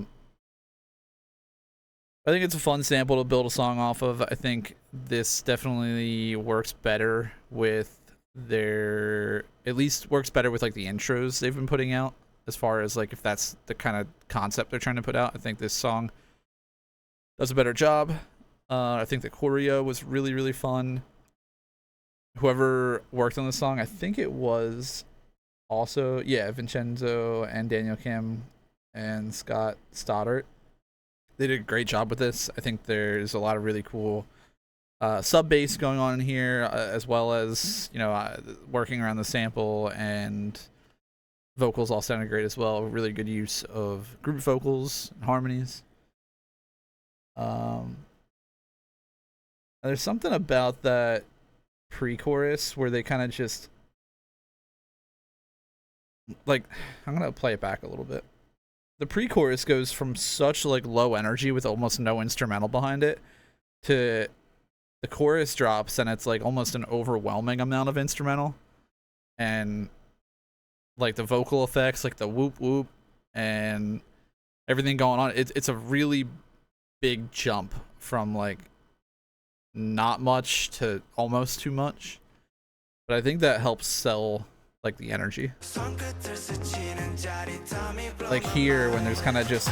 think it's a fun sample to build a song off of. I think this definitely works better with at least works better with like the intros they've been putting out, as far as like if that's the kind of concept they're trying to put out. I think this song does a better job. I think the choreo was really, really fun. Whoever worked on the song, I think it was also, yeah, Vincenzo and Daniel Kim and Scott Stoddart. They did a great job with this. I think there's a lot of really cool sub bass going on in here, as well as, you know, working around the sample, and vocals all sounded great as well. Really good use of group vocals and harmonies. There's something about that pre-chorus where they kind of just like, I'm gonna play it back a little bit. The pre-chorus goes from such like low energy with almost no instrumental behind it to the chorus drops and it's like almost an overwhelming amount of instrumental, and like the vocal effects, like the whoop whoop and everything going on. It's a really big jump from like not much to almost too much, but I think that helps sell like the energy. Like here when there's kind of just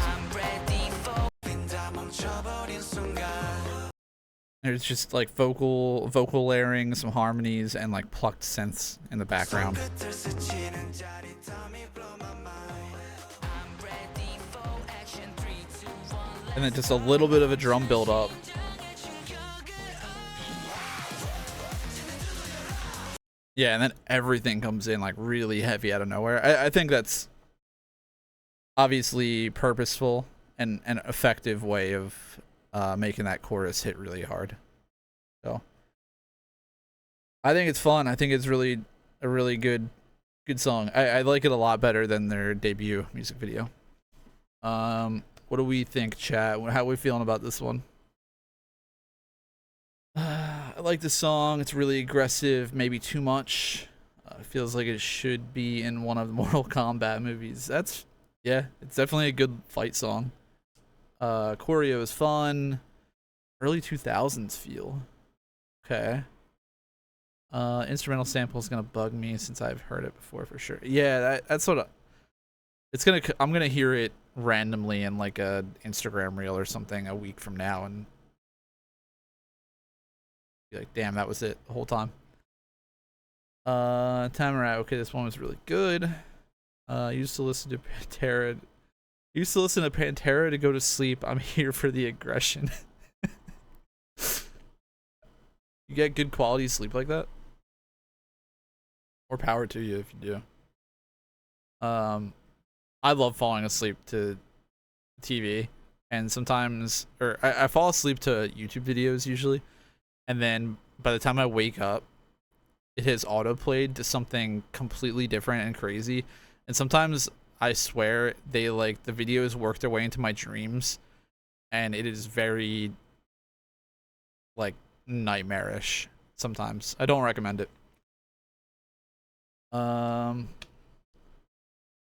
there's just like vocal layering, some harmonies, and like plucked synths in the background. And then just a little bit of a drum build up. Yeah, and then everything comes in like really heavy out of nowhere. I think that's obviously purposeful and an effective way of making that chorus hit really hard. So I think it's fun. I think it's really a really good song. I like it a lot better than their debut music video. What do we think, chat? How are we feeling about this one? I like the song. It's really aggressive, maybe too much. It feels like it should be in one of the Mortal Kombat movies. Yeah, it's definitely a good fight song. Choreo is fun. Early 2000s feel. Okay. Instrumental sample is gonna bug me since I've heard it before for sure. Yeah, that's sort of. It's gonna. I'm gonna hear it randomly in like a Instagram reel or something a week from now, and be like, "Damn, that was it the whole time." Tamara. Okay, this one was really good. Used to listen to Pantera. Used to listen to Pantera to go to sleep. I'm here for the aggression. You get good quality sleep like that? More power to you if you do. I love falling asleep to TV, and sometimes, or I fall asleep to YouTube videos usually, and then by the time I wake up, it has autoplayed to something completely different and crazy, and sometimes I swear they like the videos work their way into my dreams, and it is very like nightmarish sometimes. I don't recommend it.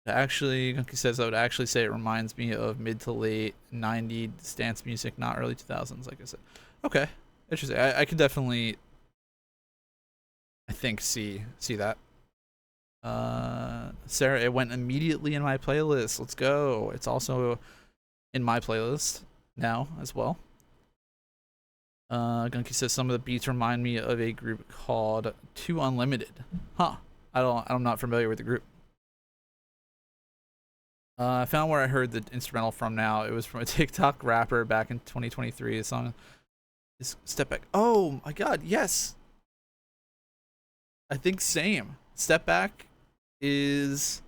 Actually, Gunky says I would actually say it reminds me of mid to late '90s dance music, not early 2000s, like I said. Okay, interesting. I could definitely, I think, see that. Sarah, it went immediately in my playlist. Let's go. It's also in my playlist now as well. Gunky says some of the beats remind me of a group called Two Unlimited. Huh. I'm not familiar with the group. I found where I heard the instrumental from now. It was from a TikTok rapper back in 2023. The song is Step Back. Oh my god, yes. I think same. Step Back is.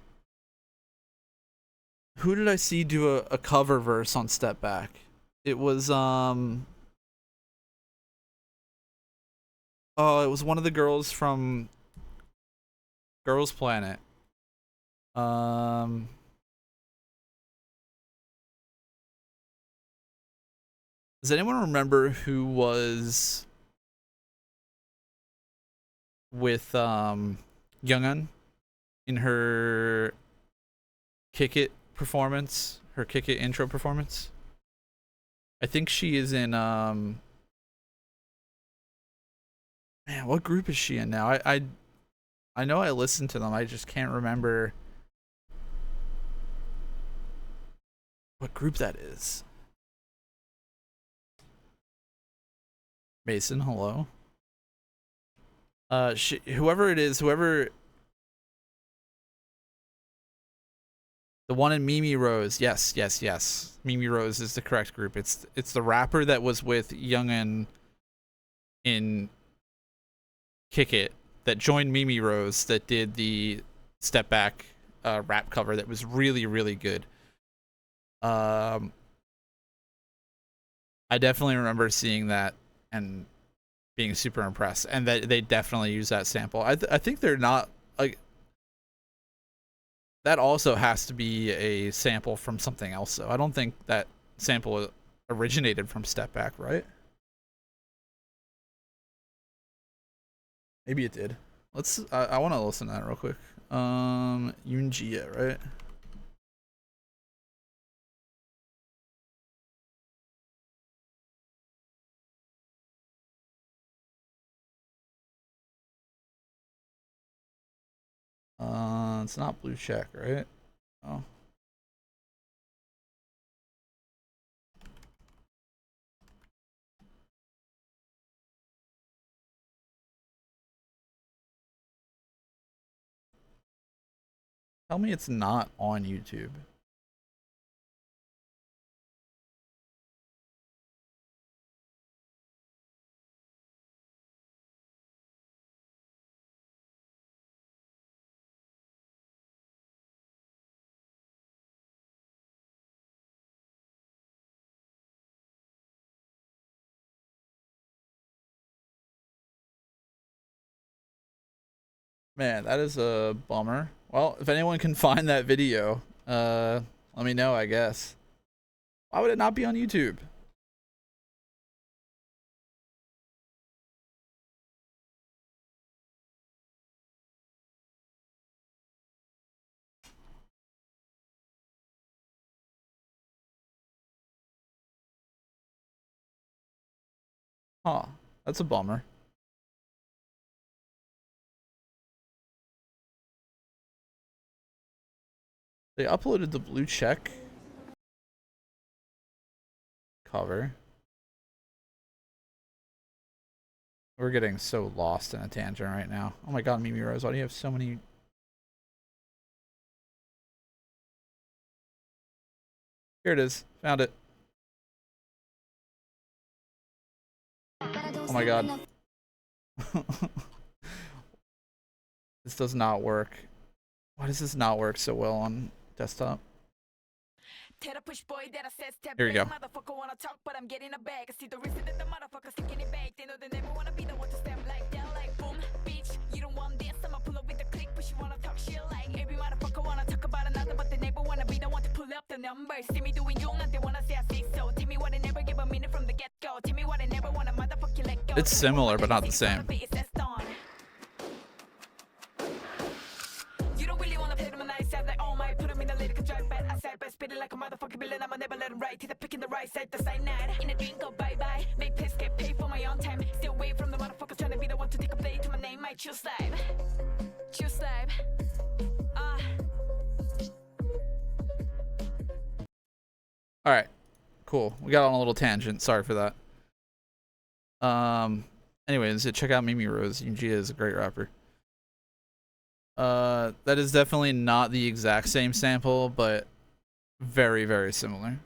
Who did I see do a cover verse on Step Back? It was oh, it was one of the girls from Girls Planet. Um Does anyone remember who was with Youngun in her Kick It performance, her Kick It intro performance? I think she is in man, what group is she in now? I know I listened to them. I just can't remember what group that is. Mason, hello. Whoever it is, whoever the one in Mimi Rose. Yes. Mimi Rose is the correct group. It's the rapper that was with Youngin in Kick It that joined Mimi Rose that did the Step Back rap cover that was really, really good. I definitely remember seeing that and being super impressed, and that they definitely use that sample. I think they're not like that. Also has to be a sample from something else, though. I don't think that sample originated from Step Back, right? Maybe it did. Let's. I want to listen to that real quick. Yoonjia, right? It's not Blue Check, right? Oh. Tell me it's not on YouTube. Man, that is a bummer. Well, if anyone can find that video, let me know, I guess. Why would it not be on YouTube? Huh. That's a bummer. They uploaded the blue check cover. We're getting so lost in a tangent right now. Oh my god, Mimi Rose, why do you have so many? Here it is. Found it. Oh my god. This does not work. Why does this not work so well on desktop? Here we go. It's similar, but not the same. Like a motherfucking villain, I'ma never let him right. He's picking the right side, the side night. In a dream, go bye bye. Make piss, get paid for my own time. Stay away from the motherfuckers trying to be the one to take a blade to my name. I choose life. Choose life. Alright. Cool. We got on a little tangent. Sorry for that. Anyways, check out Mimi Rose. Gia is a great rapper. That is definitely not the exact same sample, but very, very similar.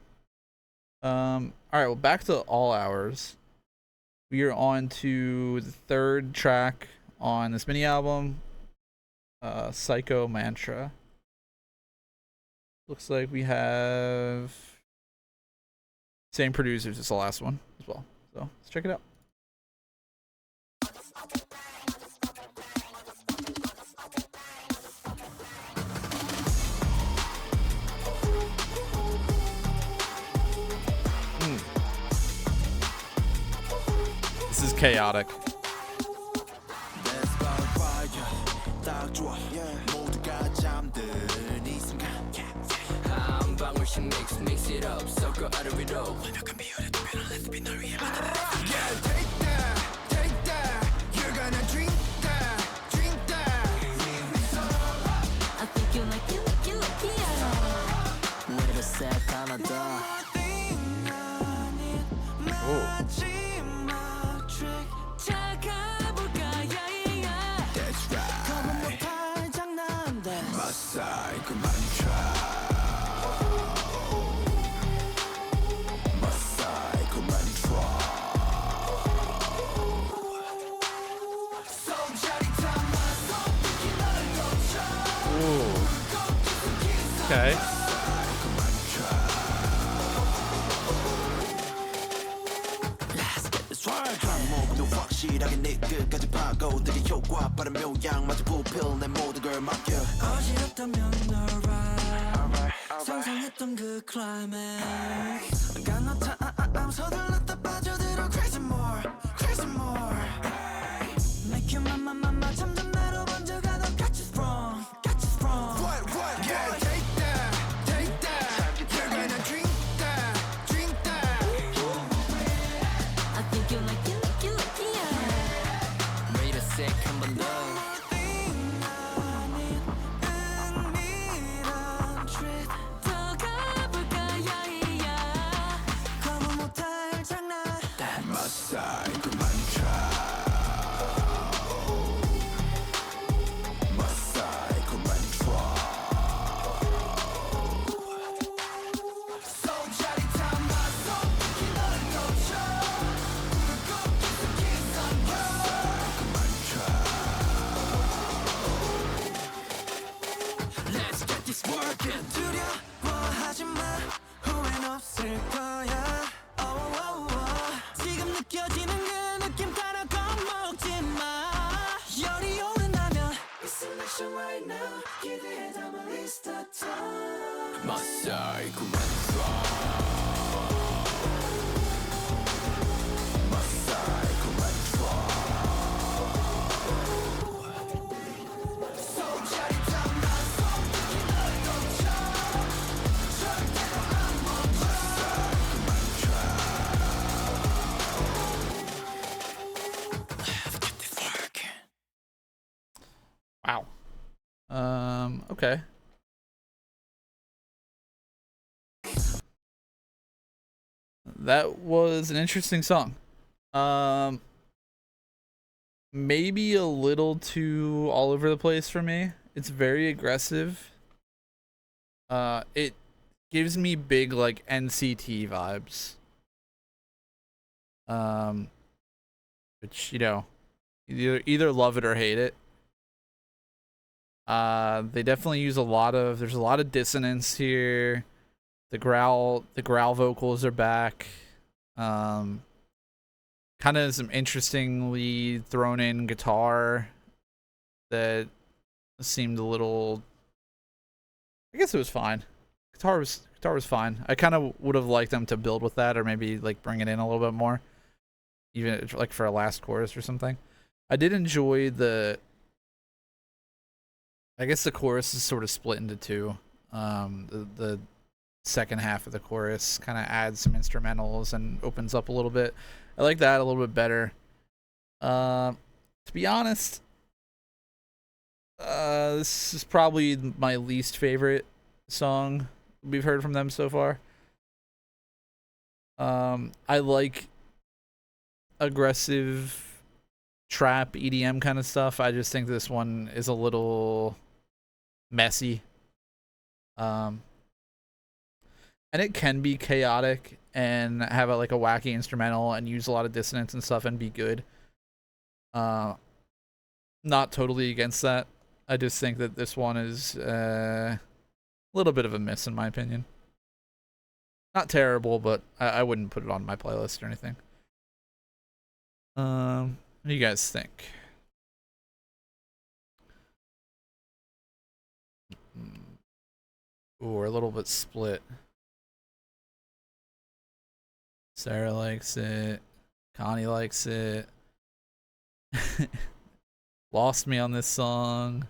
Alright, well, back to All Hours. We are on to the third track on this mini album, Psycho Mantra. Looks like we have same producers as the last one as well. So let's check it out. This is chaotic. Mix it up, so go out of it all. Take that, you're gonna drink that. I think you like it, yeah. Wait a sec, Canada. That's right. Masai, 그만 try. Okay. Wow. Okay. that was an interesting song. Maybe a little too all over the place for me. It's very aggressive. It gives me big like NCT vibes. Which, you know, either love it or hate it. They definitely use there's a lot of dissonance here. The growl vocals are back. Kind of some interestingly thrown in guitar that seemed a little, I guess it was fine. Guitar was fine. I kind of would have liked them to build with that, or maybe like bring it in a little bit more, even like for a last chorus or something. I did enjoy I guess the chorus is sort of split into two. The second half of the chorus kind of adds some instrumentals and opens up a little bit. I like that a little bit better. To be honest, this is probably my least favorite song we've heard from them so far. I like aggressive trap EDM kind of stuff. I just think this one is a little messy. And it can be chaotic and have like a wacky instrumental and use a lot of dissonance and stuff and be good. Not totally against that. I just think that this one is a little bit of a miss in my opinion. Not terrible, but I wouldn't put it on my playlist or anything. What do you guys think? Ooh, we're a little bit split. Sarah likes it. Connie likes it. Lost me on this song.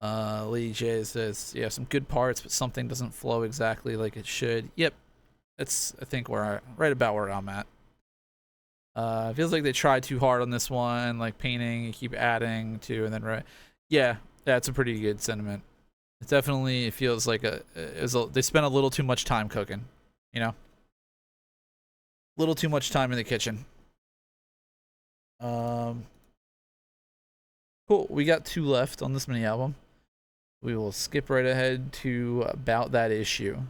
Lee J says, yeah, some good parts, but something doesn't flow exactly like it should. Yep. That's, I think, right about where I'm at. Feels like they tried too hard on this one, like painting, you keep adding to, and then yeah, that's a pretty good sentiment. It definitely feels like they spent a little too much time cooking, you know? Little too much time in the kitchen. Cool. We got 2 left on this mini album. We will skip right ahead to About That Issue.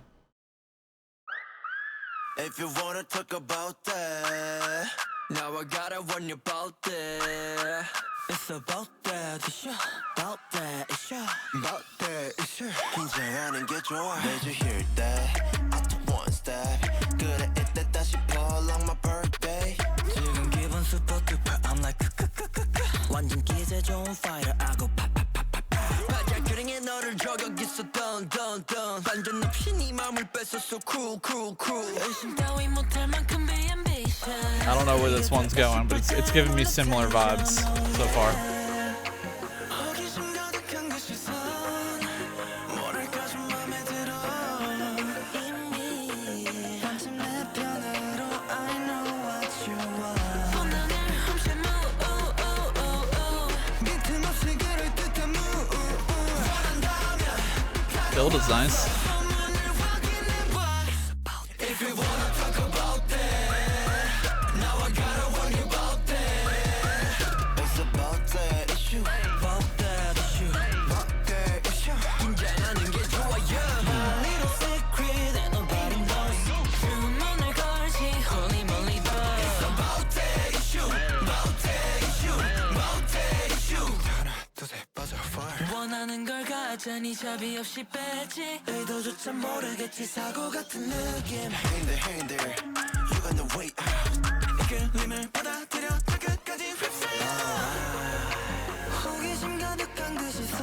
If you wanna talk about that, now I gotta warn you about that. It's about that issue, about that issue, about that issue. 긴장하는 게 좋아. Did you hear that? I took one step. 그래 이때다 싶어 like my birthday. 지금 기분 super duper. I'm like 완전 기세 좋은 fighter. I go pop pop pop pop pop. 바짝그ring에 너를 저격했어 dun dun dun. 반전 없이 네 마음을 뺏었어 cruel cruel cruel. 의심 따위 못할 만큼 be ambition. I don't know where this one's going, but it's giving me similar vibes so far. Build is nice. 원하는 걸 가자니 자비 없이 빼지 의도조차 모르겠지 사고 같은 느낌 Hey there, hey there You got the way out 이끌림을 받아들여 다 끝까지 휩쓸려 호기심 가득한 그 시선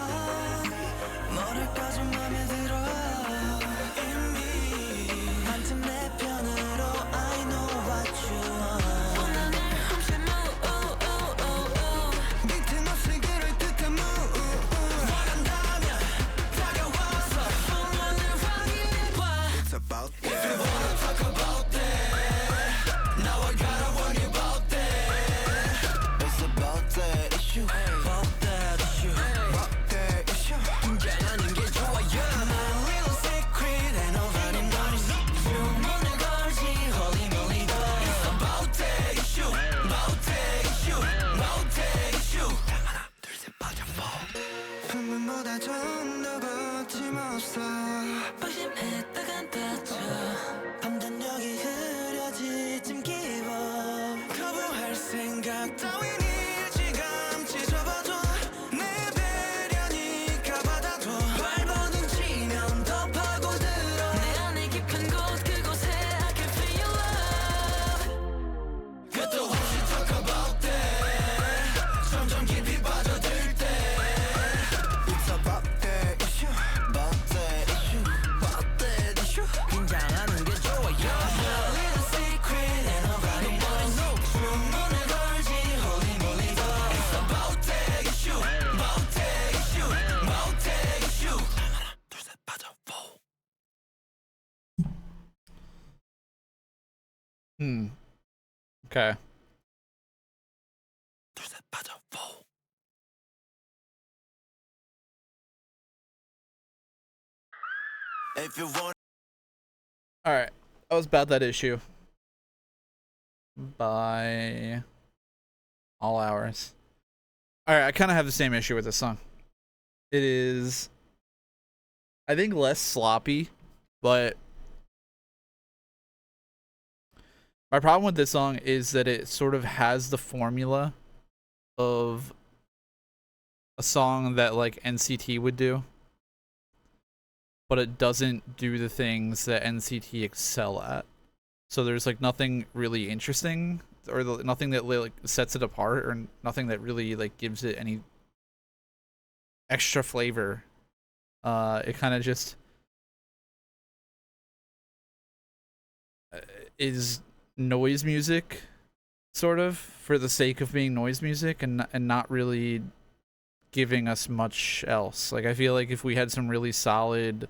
뭐랄까 좀 맘에 들어 이미 한참 내 편으로 I know what you want 원하는 훔친 move 밑에 없을 그럴 듯한 move It's about that. If you wanna talk about that, now I gotta warn you about that. 모태 이슈 모태 이슈 하나 둘셋 빠져 풍문보다 좀더 거침없어 방심했다간 다쳐 밤단 여기 흐려지 좀 give up 거부할 생각 따윈 일찌감치 접어줘 내 배려니까 받아줘 발버둥 치면 더 파고들어 내 안에 깊은 곳 그곳에 I can feel your love 끝도 없이 talk about that 점점 깊이 빠져들 때 It's about that issue about that issue about that issue 긴장하는 게 좋아 yeah little secret and nobody knows 주문을 걸지 holy moly It's about that issue about that issue about that issue 하나 둘셋 빠져 Okay. 둘셋 빠져 If you want Alright. That was About That Issue by All Hours. Alright, I kind of have the same issue with this song. It is, I think, less sloppy, but my problem with this song is that it sort of has the formula of a song that like NCT would do, but it doesn't do the things that NCT excel at. So there's like nothing really interesting, or nothing that like sets it apart, or nothing that really like gives it any extra flavor. It kind of just is noise music, sort of, for the sake of being noise music, and not really giving us much else. Like, I feel like if we had some really solid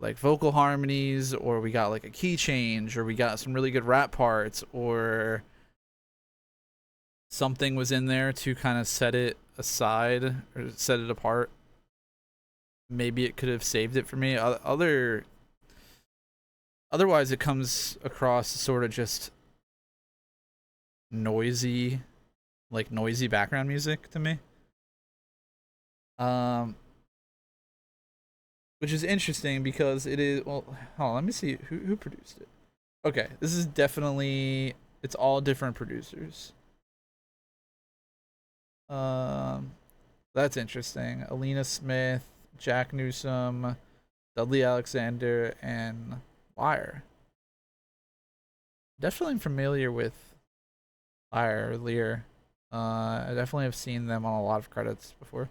like vocal harmonies, or we got like a key change, or we got some really good rap parts, or something was in there to kind of set it aside or set it apart, maybe it could have saved it for me. Otherwise it comes across sort of just noisy, like noisy background music to me. Which is interesting because it is, well, hold on, let me see who produced it. Okay, this is definitely, it's all different producers. That's interesting. Alina Smith, Jack Newsom, Dudley Alexander, and Lyre. Definitely familiar with Lyre or Lear. I definitely have seen them on a lot of credits before.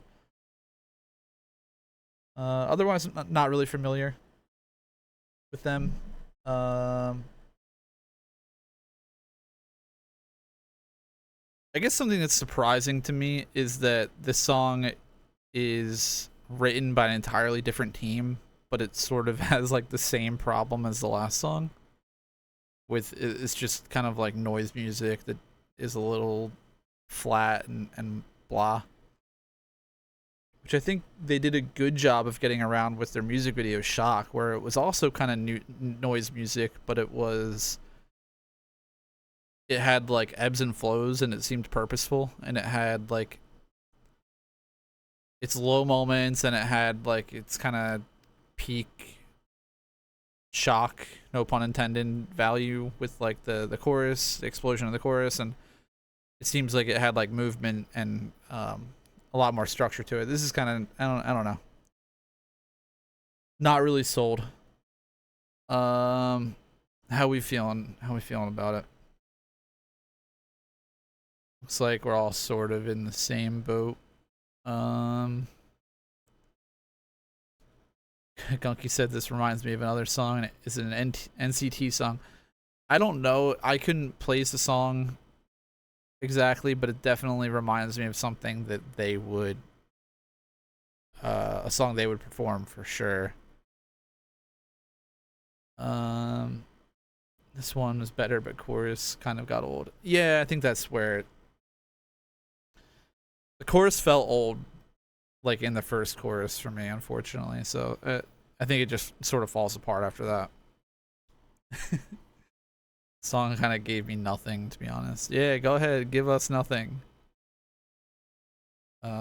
Otherwise, I'm not really familiar with them. I guess something that's surprising to me is that this song is written by an entirely different team, but it sort of has like the same problem as the last song. It's just kind of like noise music that is a little flat and blah. Which I think they did a good job of getting around with their music video Shock, where it was also kind of noise music, but it had like ebbs and flows, and it seemed purposeful, and it had like its low moments, and it had like its kind of peak shock, no pun intended, value with like the chorus, the explosion of the chorus, and it seems like it had like movement and a lot more structure to it. This is kind of, I don't know. Not really sold. How we feeling about it? Looks like we're all sort of in the same boat. Gunky said this reminds me of another song, and it is an NCT song. I don't know. I couldn't place the song exactly, but it definitely reminds me of something that they would, a song they would perform for sure. This one was better, but chorus kind of got old. Yeah, I think that's where the chorus felt old, like in the first chorus for me, unfortunately. So I think it just sort of falls apart after that. Song kind of gave me nothing, to be honest. Yeah, go ahead, give us nothing.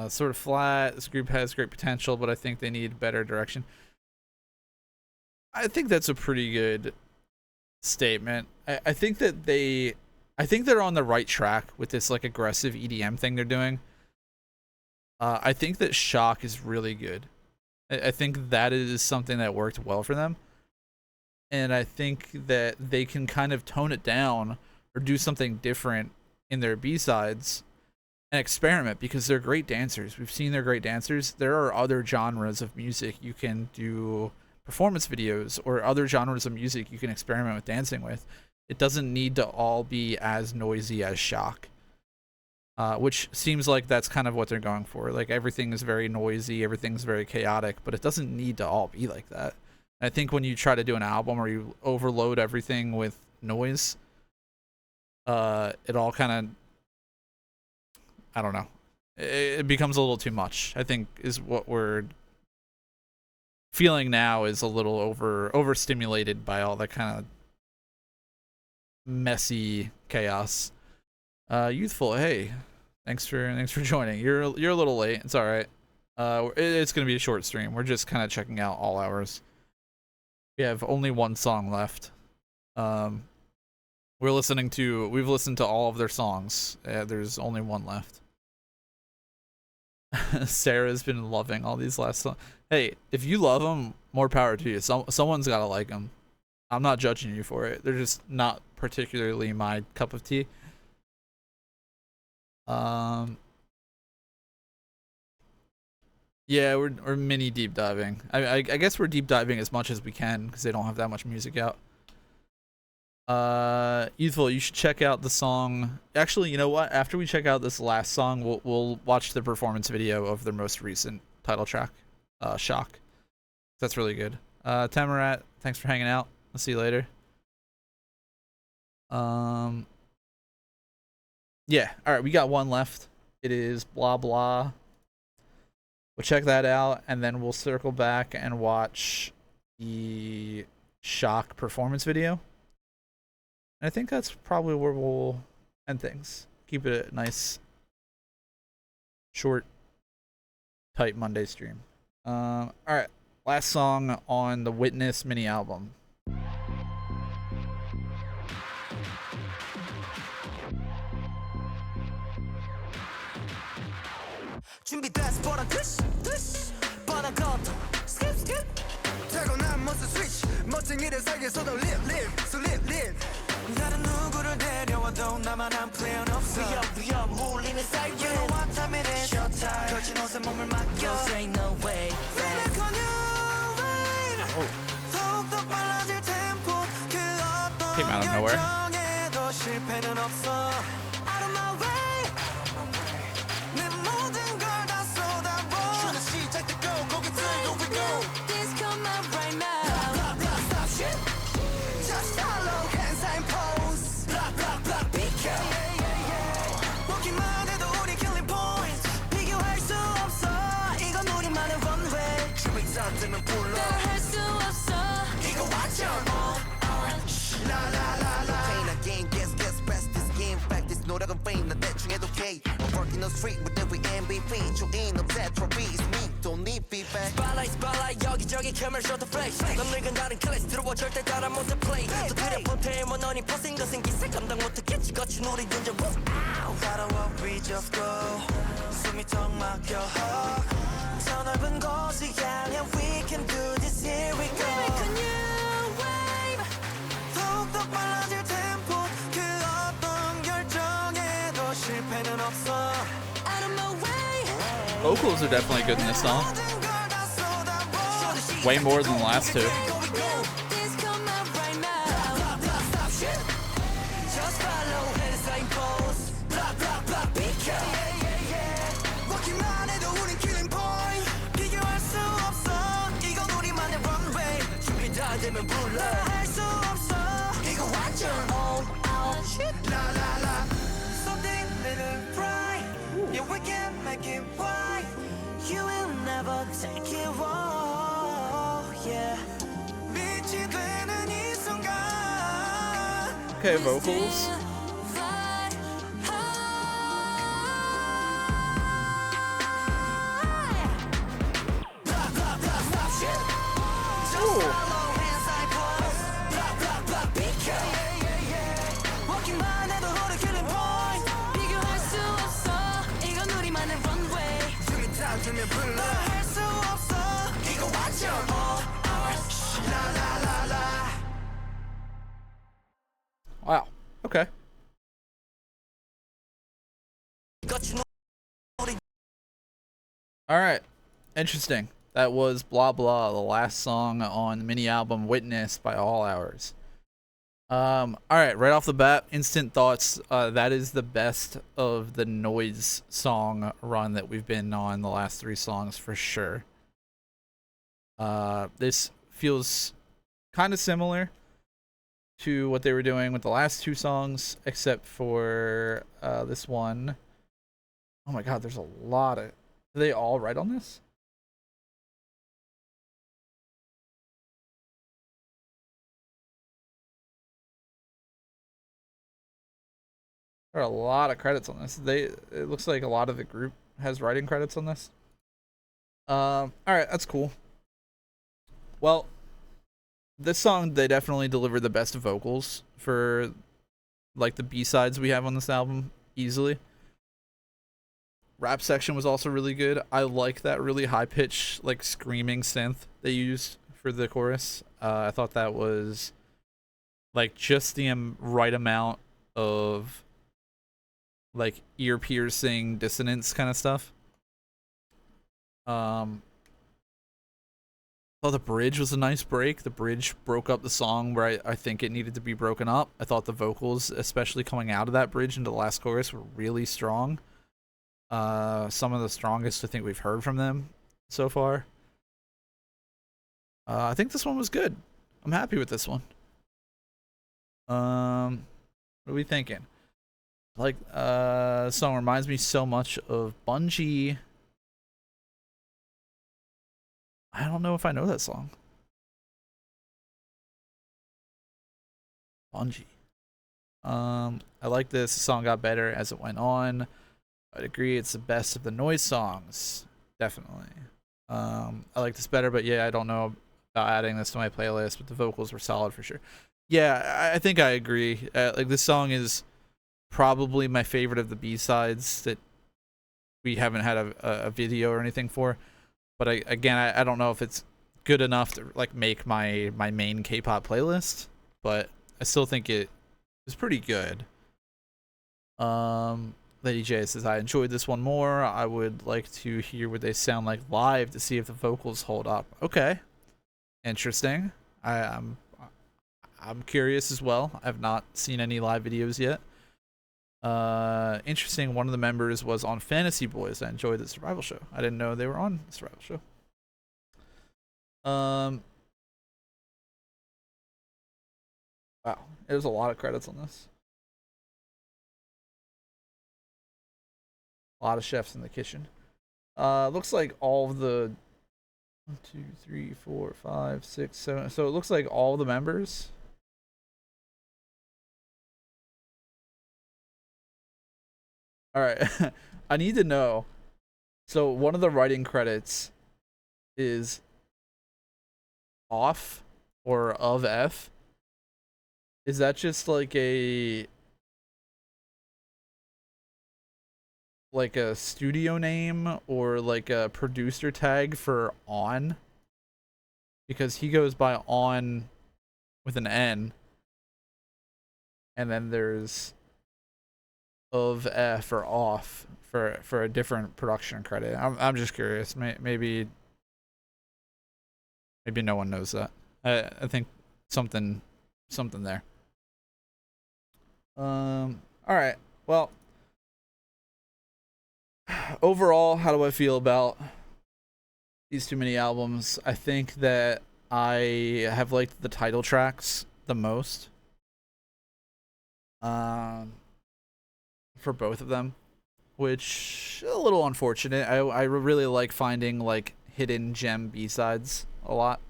Sort of flat. This group has great potential, but I think they need better direction. I think that's a pretty good statement. I think they're on the right track with this like aggressive EDM thing they're doing. I think that Shock is really good. I think that is something that worked well for them. And I think that they can kind of tone it down or do something different in their B-sides and experiment, because they're great dancers. We've seen they're great dancers. There are other genres of music you can do performance videos, or other genres of music you can experiment with dancing with. It doesn't need to all be as noisy as Shock. Which seems like that's kind of what they're going for. Like, everything is very noisy, everything's very chaotic, but it doesn't need to all be like that. I think when you try to do an album or you overload everything with noise, it all kind of, I don't know, it becomes a little too much. I think is what we're feeling now, is a little overstimulated by all that kind of messy chaos. Youthful, hey, thanks for joining. You're a little late. It's all right. It's gonna be a short stream. We're just kind of checking out all hours. We have only one song left. We've listened to all of their songs. There's only one left. Sarah's been loving all these last songs. Hey, if you love them, more power to you. Someone's gotta like them. I'm not judging you for it. They're just not particularly my cup of tea. Yeah, we're mini deep diving. I guess we're deep diving as much as we can because they don't have that much music out. Youthful, you should check out the song. Actually, you know what? After we check out this last song, we'll watch the performance video of their most recent title track, Shock. That's really good. Tamarat, thanks for hanging out. I'll see you later. Yeah, alright, we got one left. It is Blah Blah. We'll check that out, and then we'll circle back and watch the Shock performance video. And I think that's probably where we'll end things. Keep it a nice, short, tight Monday stream. Alright, last song on the Witness mini album. 준비됐어 뻔한 듯 뻔한 것도 skip 타고난 모습 switch 멋진 일을 살게서도 live so live 다른 누구를 데려와도 나만 한 플레이어는 없어 위험 몰리는 사이에 You know what time it is showtime 거친 옷에 몸을 맡겨 Don't say no way Baby on your way 더욱더 빨라질 템포 그 Came out of nowhere. 결정에도 실패는 없어 Out of my way 내 모든 걸 다 쏟아부어 주는 시작됐고 고개 들고 we go This come out right now Stop shit Just follow hands and pose Block 비켜 보기만 해도 우리 killing points 비교할 수 없어 이건 우리만의 runway 준비가 안 되면 불러 따라할 수 없어 이거 완전 all our La la la la Pain again guess best this game fact this 노력은 fame 난 대충 해도 K I'm working on street with every MVP 주인 없애 trophies me don't need feedback Spotlight 여기저기 camera shot the flash 넌 늙은 다른 클래스 들어와 절대 따라 못해 play 또 그래 폰테일 원원이 퍼진 것은 기세 감당 못하겠지 거친 우리 dungeon 따라와 we just go 숨이 턱 막혀 저 넓은 곳을 향해 we can do this here we go Make a new wave 더욱더 빨라질 템포 그 어떤 결정에도 실패는 없어 Out of my way Vocals are definitely good in this song. Way more than the last two. You will never take it wrong, yeah. 빛이 되는 이 순간 okay vocals. Wow. Okay. All right. Interesting. That was Blah Blah, the last song on the mini album Witness by All Hours. All right, right off the bat, instant thoughts. That is the best of the Noise song run that we've been on the last 3 songs for sure. This feels kind of similar to what they were doing with the last 2 songs, except for this one. Oh my god, there's a lot of... Do they all write on this? There are a lot of credits on this. It looks like a lot of the group has writing credits on this. All right, that's cool. Well, this song, they definitely delivered the best vocals for like the B-sides we have on this album, easily. Rap section was also really good. I like that really high-pitched, like, screaming synth they used for the chorus. I thought that was like just the right amount of like ear-piercing dissonance kind of stuff. Thought the bridge was a nice break. The bridge broke up the song where I think it needed to be broken up. I thought the vocals, especially coming out of that bridge into the last chorus, were really strong. Some of the strongest I think we've heard from them so far. I think this one was good. I'm happy with this one. What are we thinking? Like, this song reminds me so much of Bungie. I don't know if I know that song. Bungie. I like this. The song got better as it went on. I'd agree it's the best of the Noise songs. Definitely. I like this better, but yeah, I don't know about adding this to my playlist, but the vocals were solid for sure. Yeah, I think I agree. Like, this song is probably my favorite of the B-sides that we haven't had a video or anything for. But I don't know if it's good enough to like make my main K-pop playlist, but I still think it is pretty good. Lady J says, I enjoyed this one more. I would like to hear what they sound like live to see if the vocals hold up. Okay. Interesting. I'm curious as well. I've not seen any live videos yet. Interesting. One of the members was on Fantasy Boys. I enjoyed the survival show. I didn't know they were on the survival show. Wow. There's a lot of credits on this. A lot of chefs in the kitchen. Looks like all of the 1, 2, 3, 4, 5, 6, 7. So it looks like all the members. All right. I need to know. So one of the writing credits is off or of F. Is that just like a studio name or like a producer tag for On? Because he goes by On with an N. And then there's of F or off for a different production credit. I'm just curious. Maybe no one knows that. I think something there. All right. Well, overall, how do I feel about these 2 mini albums? I think that I have liked the title tracks the most. For both of them, which a little unfortunate. I really like finding like hidden gem B-sides a lot.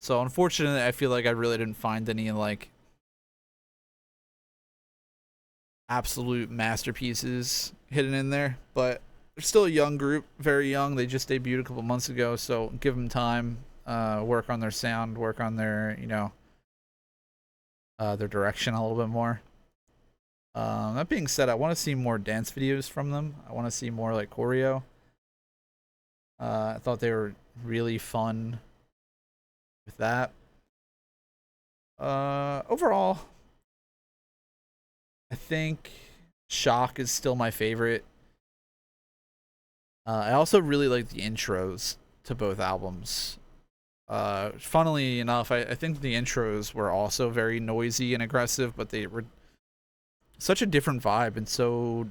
So unfortunately, I feel like I really didn't find any like absolute masterpieces hidden in there, but they're still a young group, very young. They just debuted a couple months ago, so give them time, work on their sound, work on their, their direction a little bit more. That being said, I want to see more dance videos from them. I want to see more like choreo. I thought they were really fun with that. Overall, I think Shock is still my favorite. I also really like the intros to both albums. Funnily enough, I think the intros were also very noisy and aggressive, but they were such a different vibe and so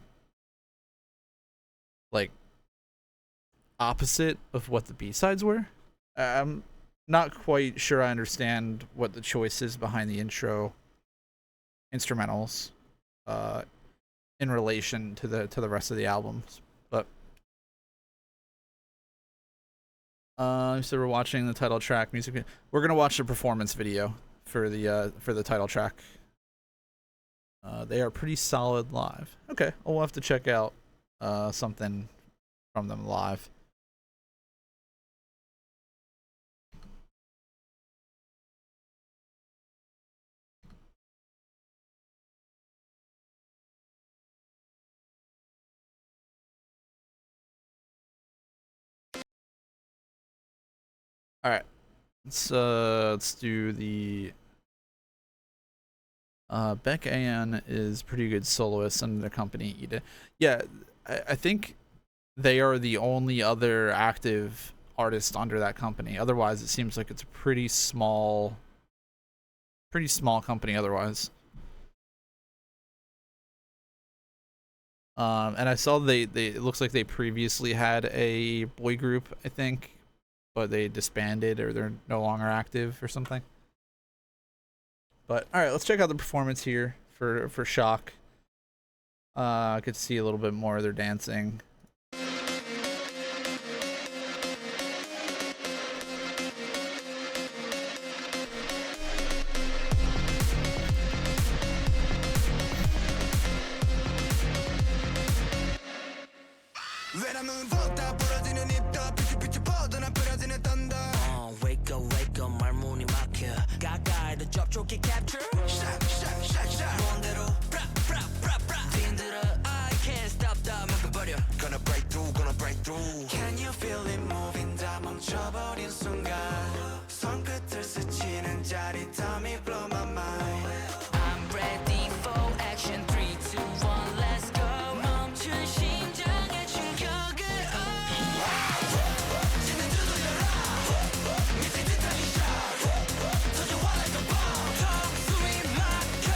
like opposite of what the B-sides were. I'm not quite sure I understand what the choice is behind the intro instrumentals in relation to the rest of the albums, but so we're watching the title track music video. We're gonna watch the performance video for the title track. They are pretty solid live. Okay, we'll have to check out something from them live. All right, let's do the. Beck An is pretty good soloist under the company Ida. Yeah, I think they are the only other active artist under that company. Otherwise, it seems like it's a pretty small company. Otherwise, and I saw they it looks like they previously had a boy group, I think, but they disbanded or they're no longer active or something. But all right, let's check out the performance here for Shock. I could see a little bit more of their dancing. Can you feel it moving 다 멈춰버린 순간 손끝을 스치는 짜릿함이 blow my mind I'm ready for action 3, 2, 1 let's go 멈춘 심장의 충격을 지는 두드려라 미친 듯한 이 shot 터져와 like a bomb 턱 숨이 막혀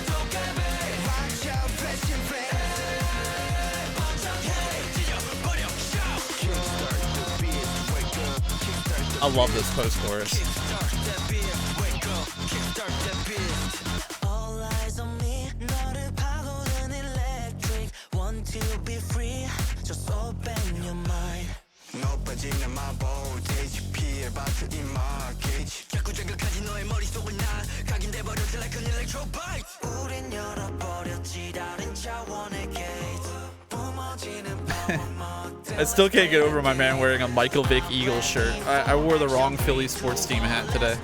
도깨비 watch out flashing flame I love this post-chorus. All eyes on me, 너를 파고든 electric. Want to be free, just open your mind. 높아지는 my voltage, 피해 받을 이 market. 자꾸 자극하지 너의 머릿속을 난 각인돼버렸지 like an electrobite. 우린 열어버렸지 다른 차원의 gate. 뿜어지는 I still can't get over my man wearing a Michael Vick Eagles shirt. I wore the wrong Philly sports team hat today.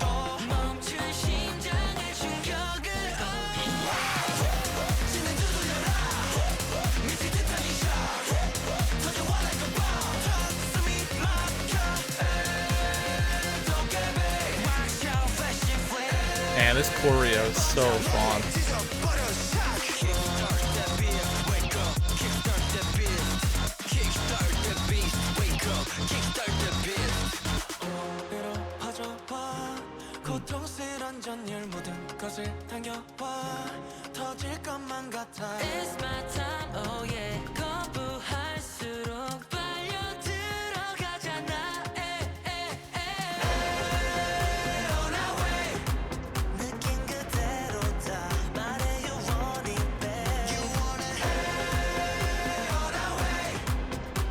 Man, this choreo is so fun. 고통스런 전율 모든 것을 당겨와 터질 것만 같아 It's my time, oh yeah 거부할수록 빨려 들어가잖아 On our way 느낀 그대로다 말해 you want it babe You want it On our way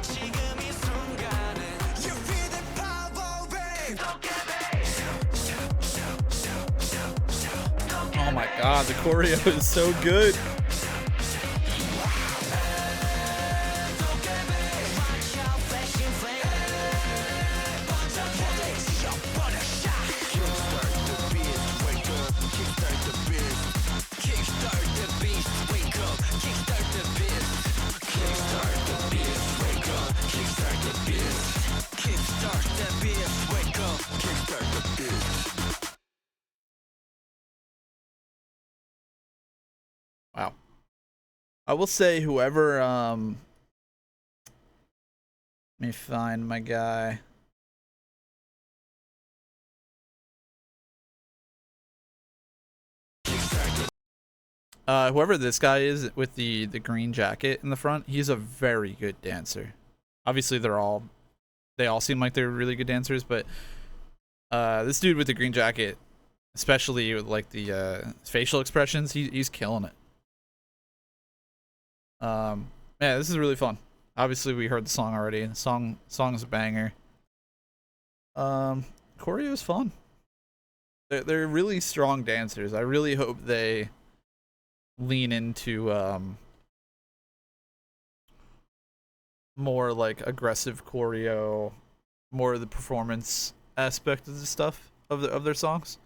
지금 이 순간은 You feel the power babe Okay god, the choreo is so good. Wow. I will say whoever let me find my guy. Whoever this guy is with the green jacket in the front, he's a very good dancer. Obviously they all seem like they're really good dancers, but this dude with the green jacket, especially with like the facial expressions, he's killing it. Yeah, this is really fun. Obviously we heard the song already. The song's a banger. Choreo is fun. They're really strong dancers. I really hope they lean into more like aggressive choreo, more of the performance aspect of the stuff of their songs.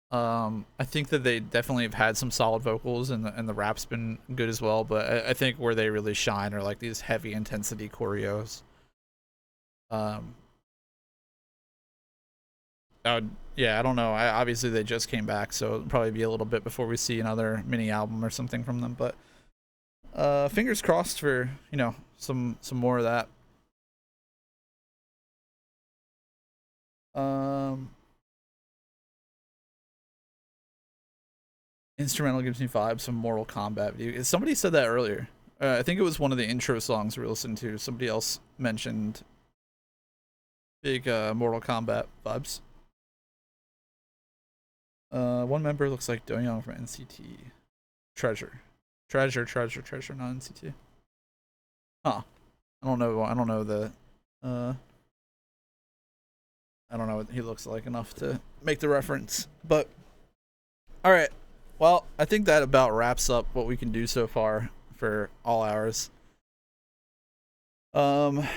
I think that they definitely have had some solid vocals, and the rap's been good as well. But I think where they really shine are like these heavy intensity choreos. Yeah, I don't know. Obviously they just came back, so it'll probably be a little bit before we see another mini album or something from them. But fingers crossed for some more of that. Instrumental gives me vibes from Mortal Kombat video. Somebody said that earlier. I think it was one of the intro songs we were listening to. Somebody else mentioned big Mortal Kombat vibes. One member looks like Doyoung from NCT. Treasure, not NCT. Huh. I don't know the I don't know what he looks like enough to make the reference. But alright. Well, I think that about wraps up what we can do so far for all hours. Final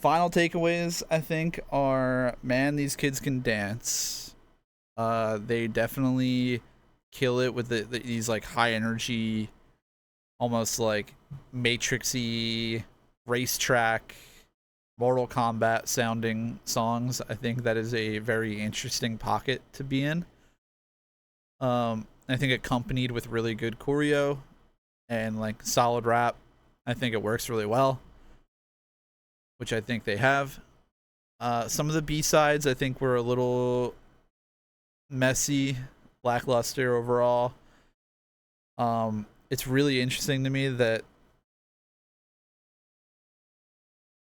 takeaways, I think, are, man, these kids can dance. They definitely kill it with these like high energy, almost like Matrixy, racetrack, Mortal Kombat sounding songs. I think that is a very interesting pocket to be in. I think accompanied with really good choreo and like solid rap, I think it works really well, which I think they have. Some of the B-sides I think were a little messy, lackluster overall. It's really interesting to me that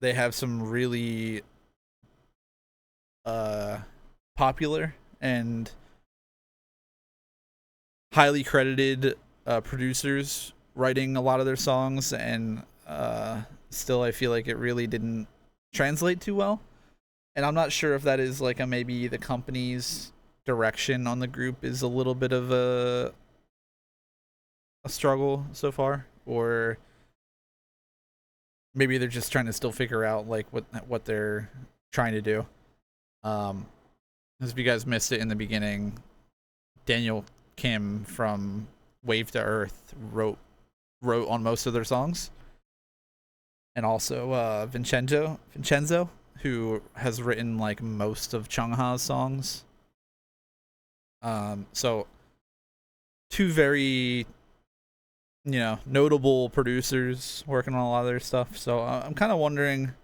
they have some really popular and highly credited producers writing a lot of their songs, and still I feel like it really didn't translate too well. And I'm not sure if that is like maybe the company's direction on the group is a little bit of a struggle so far, or maybe they're just trying to still figure out like what they're trying to do. As if you guys missed it in the beginning, Daniel Kim from Wave to Earth wrote on most of their songs, and also Vincenzo, who has written like most of Chungha's songs. So two very notable producers working on a lot of their stuff. So I'm kind of wondering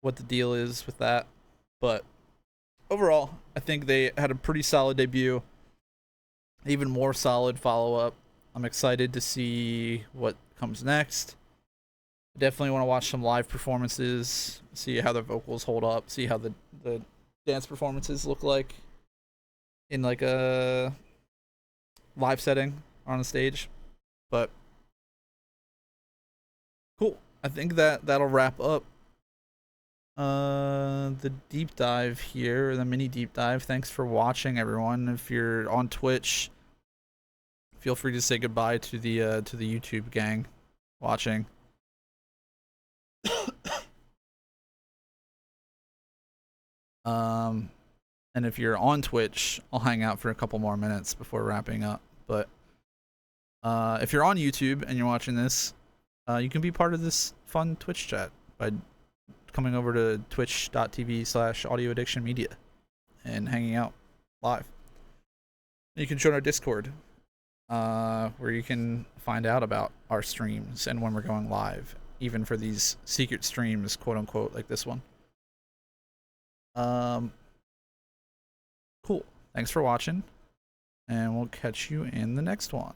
what the deal is with that. But overall, I think they had a pretty solid debut. Even more solid follow-up. I'm excited to see what comes next. Definitely want to watch some live performances, see how their vocals hold up, see how the dance performances look like in like a live setting on a stage. But cool. I think that'll wrap up the deep dive here, the mini deep dive. Thanks for watching, everyone. If you're on Twitch, feel free to say goodbye to the YouTube gang watching. And if you're on Twitch, I'll hang out for a couple more minutes before wrapping up. But if you're on YouTube and you're watching this, you can be part of this fun Twitch chat by coming over to twitch.tv/audioaddictionmedia and hanging out live. You can join our Discord, where you can find out about our streams and when we're going live, even for these secret streams, quote unquote, like this one. Cool. Thanks for watching, and we'll catch you in the next one.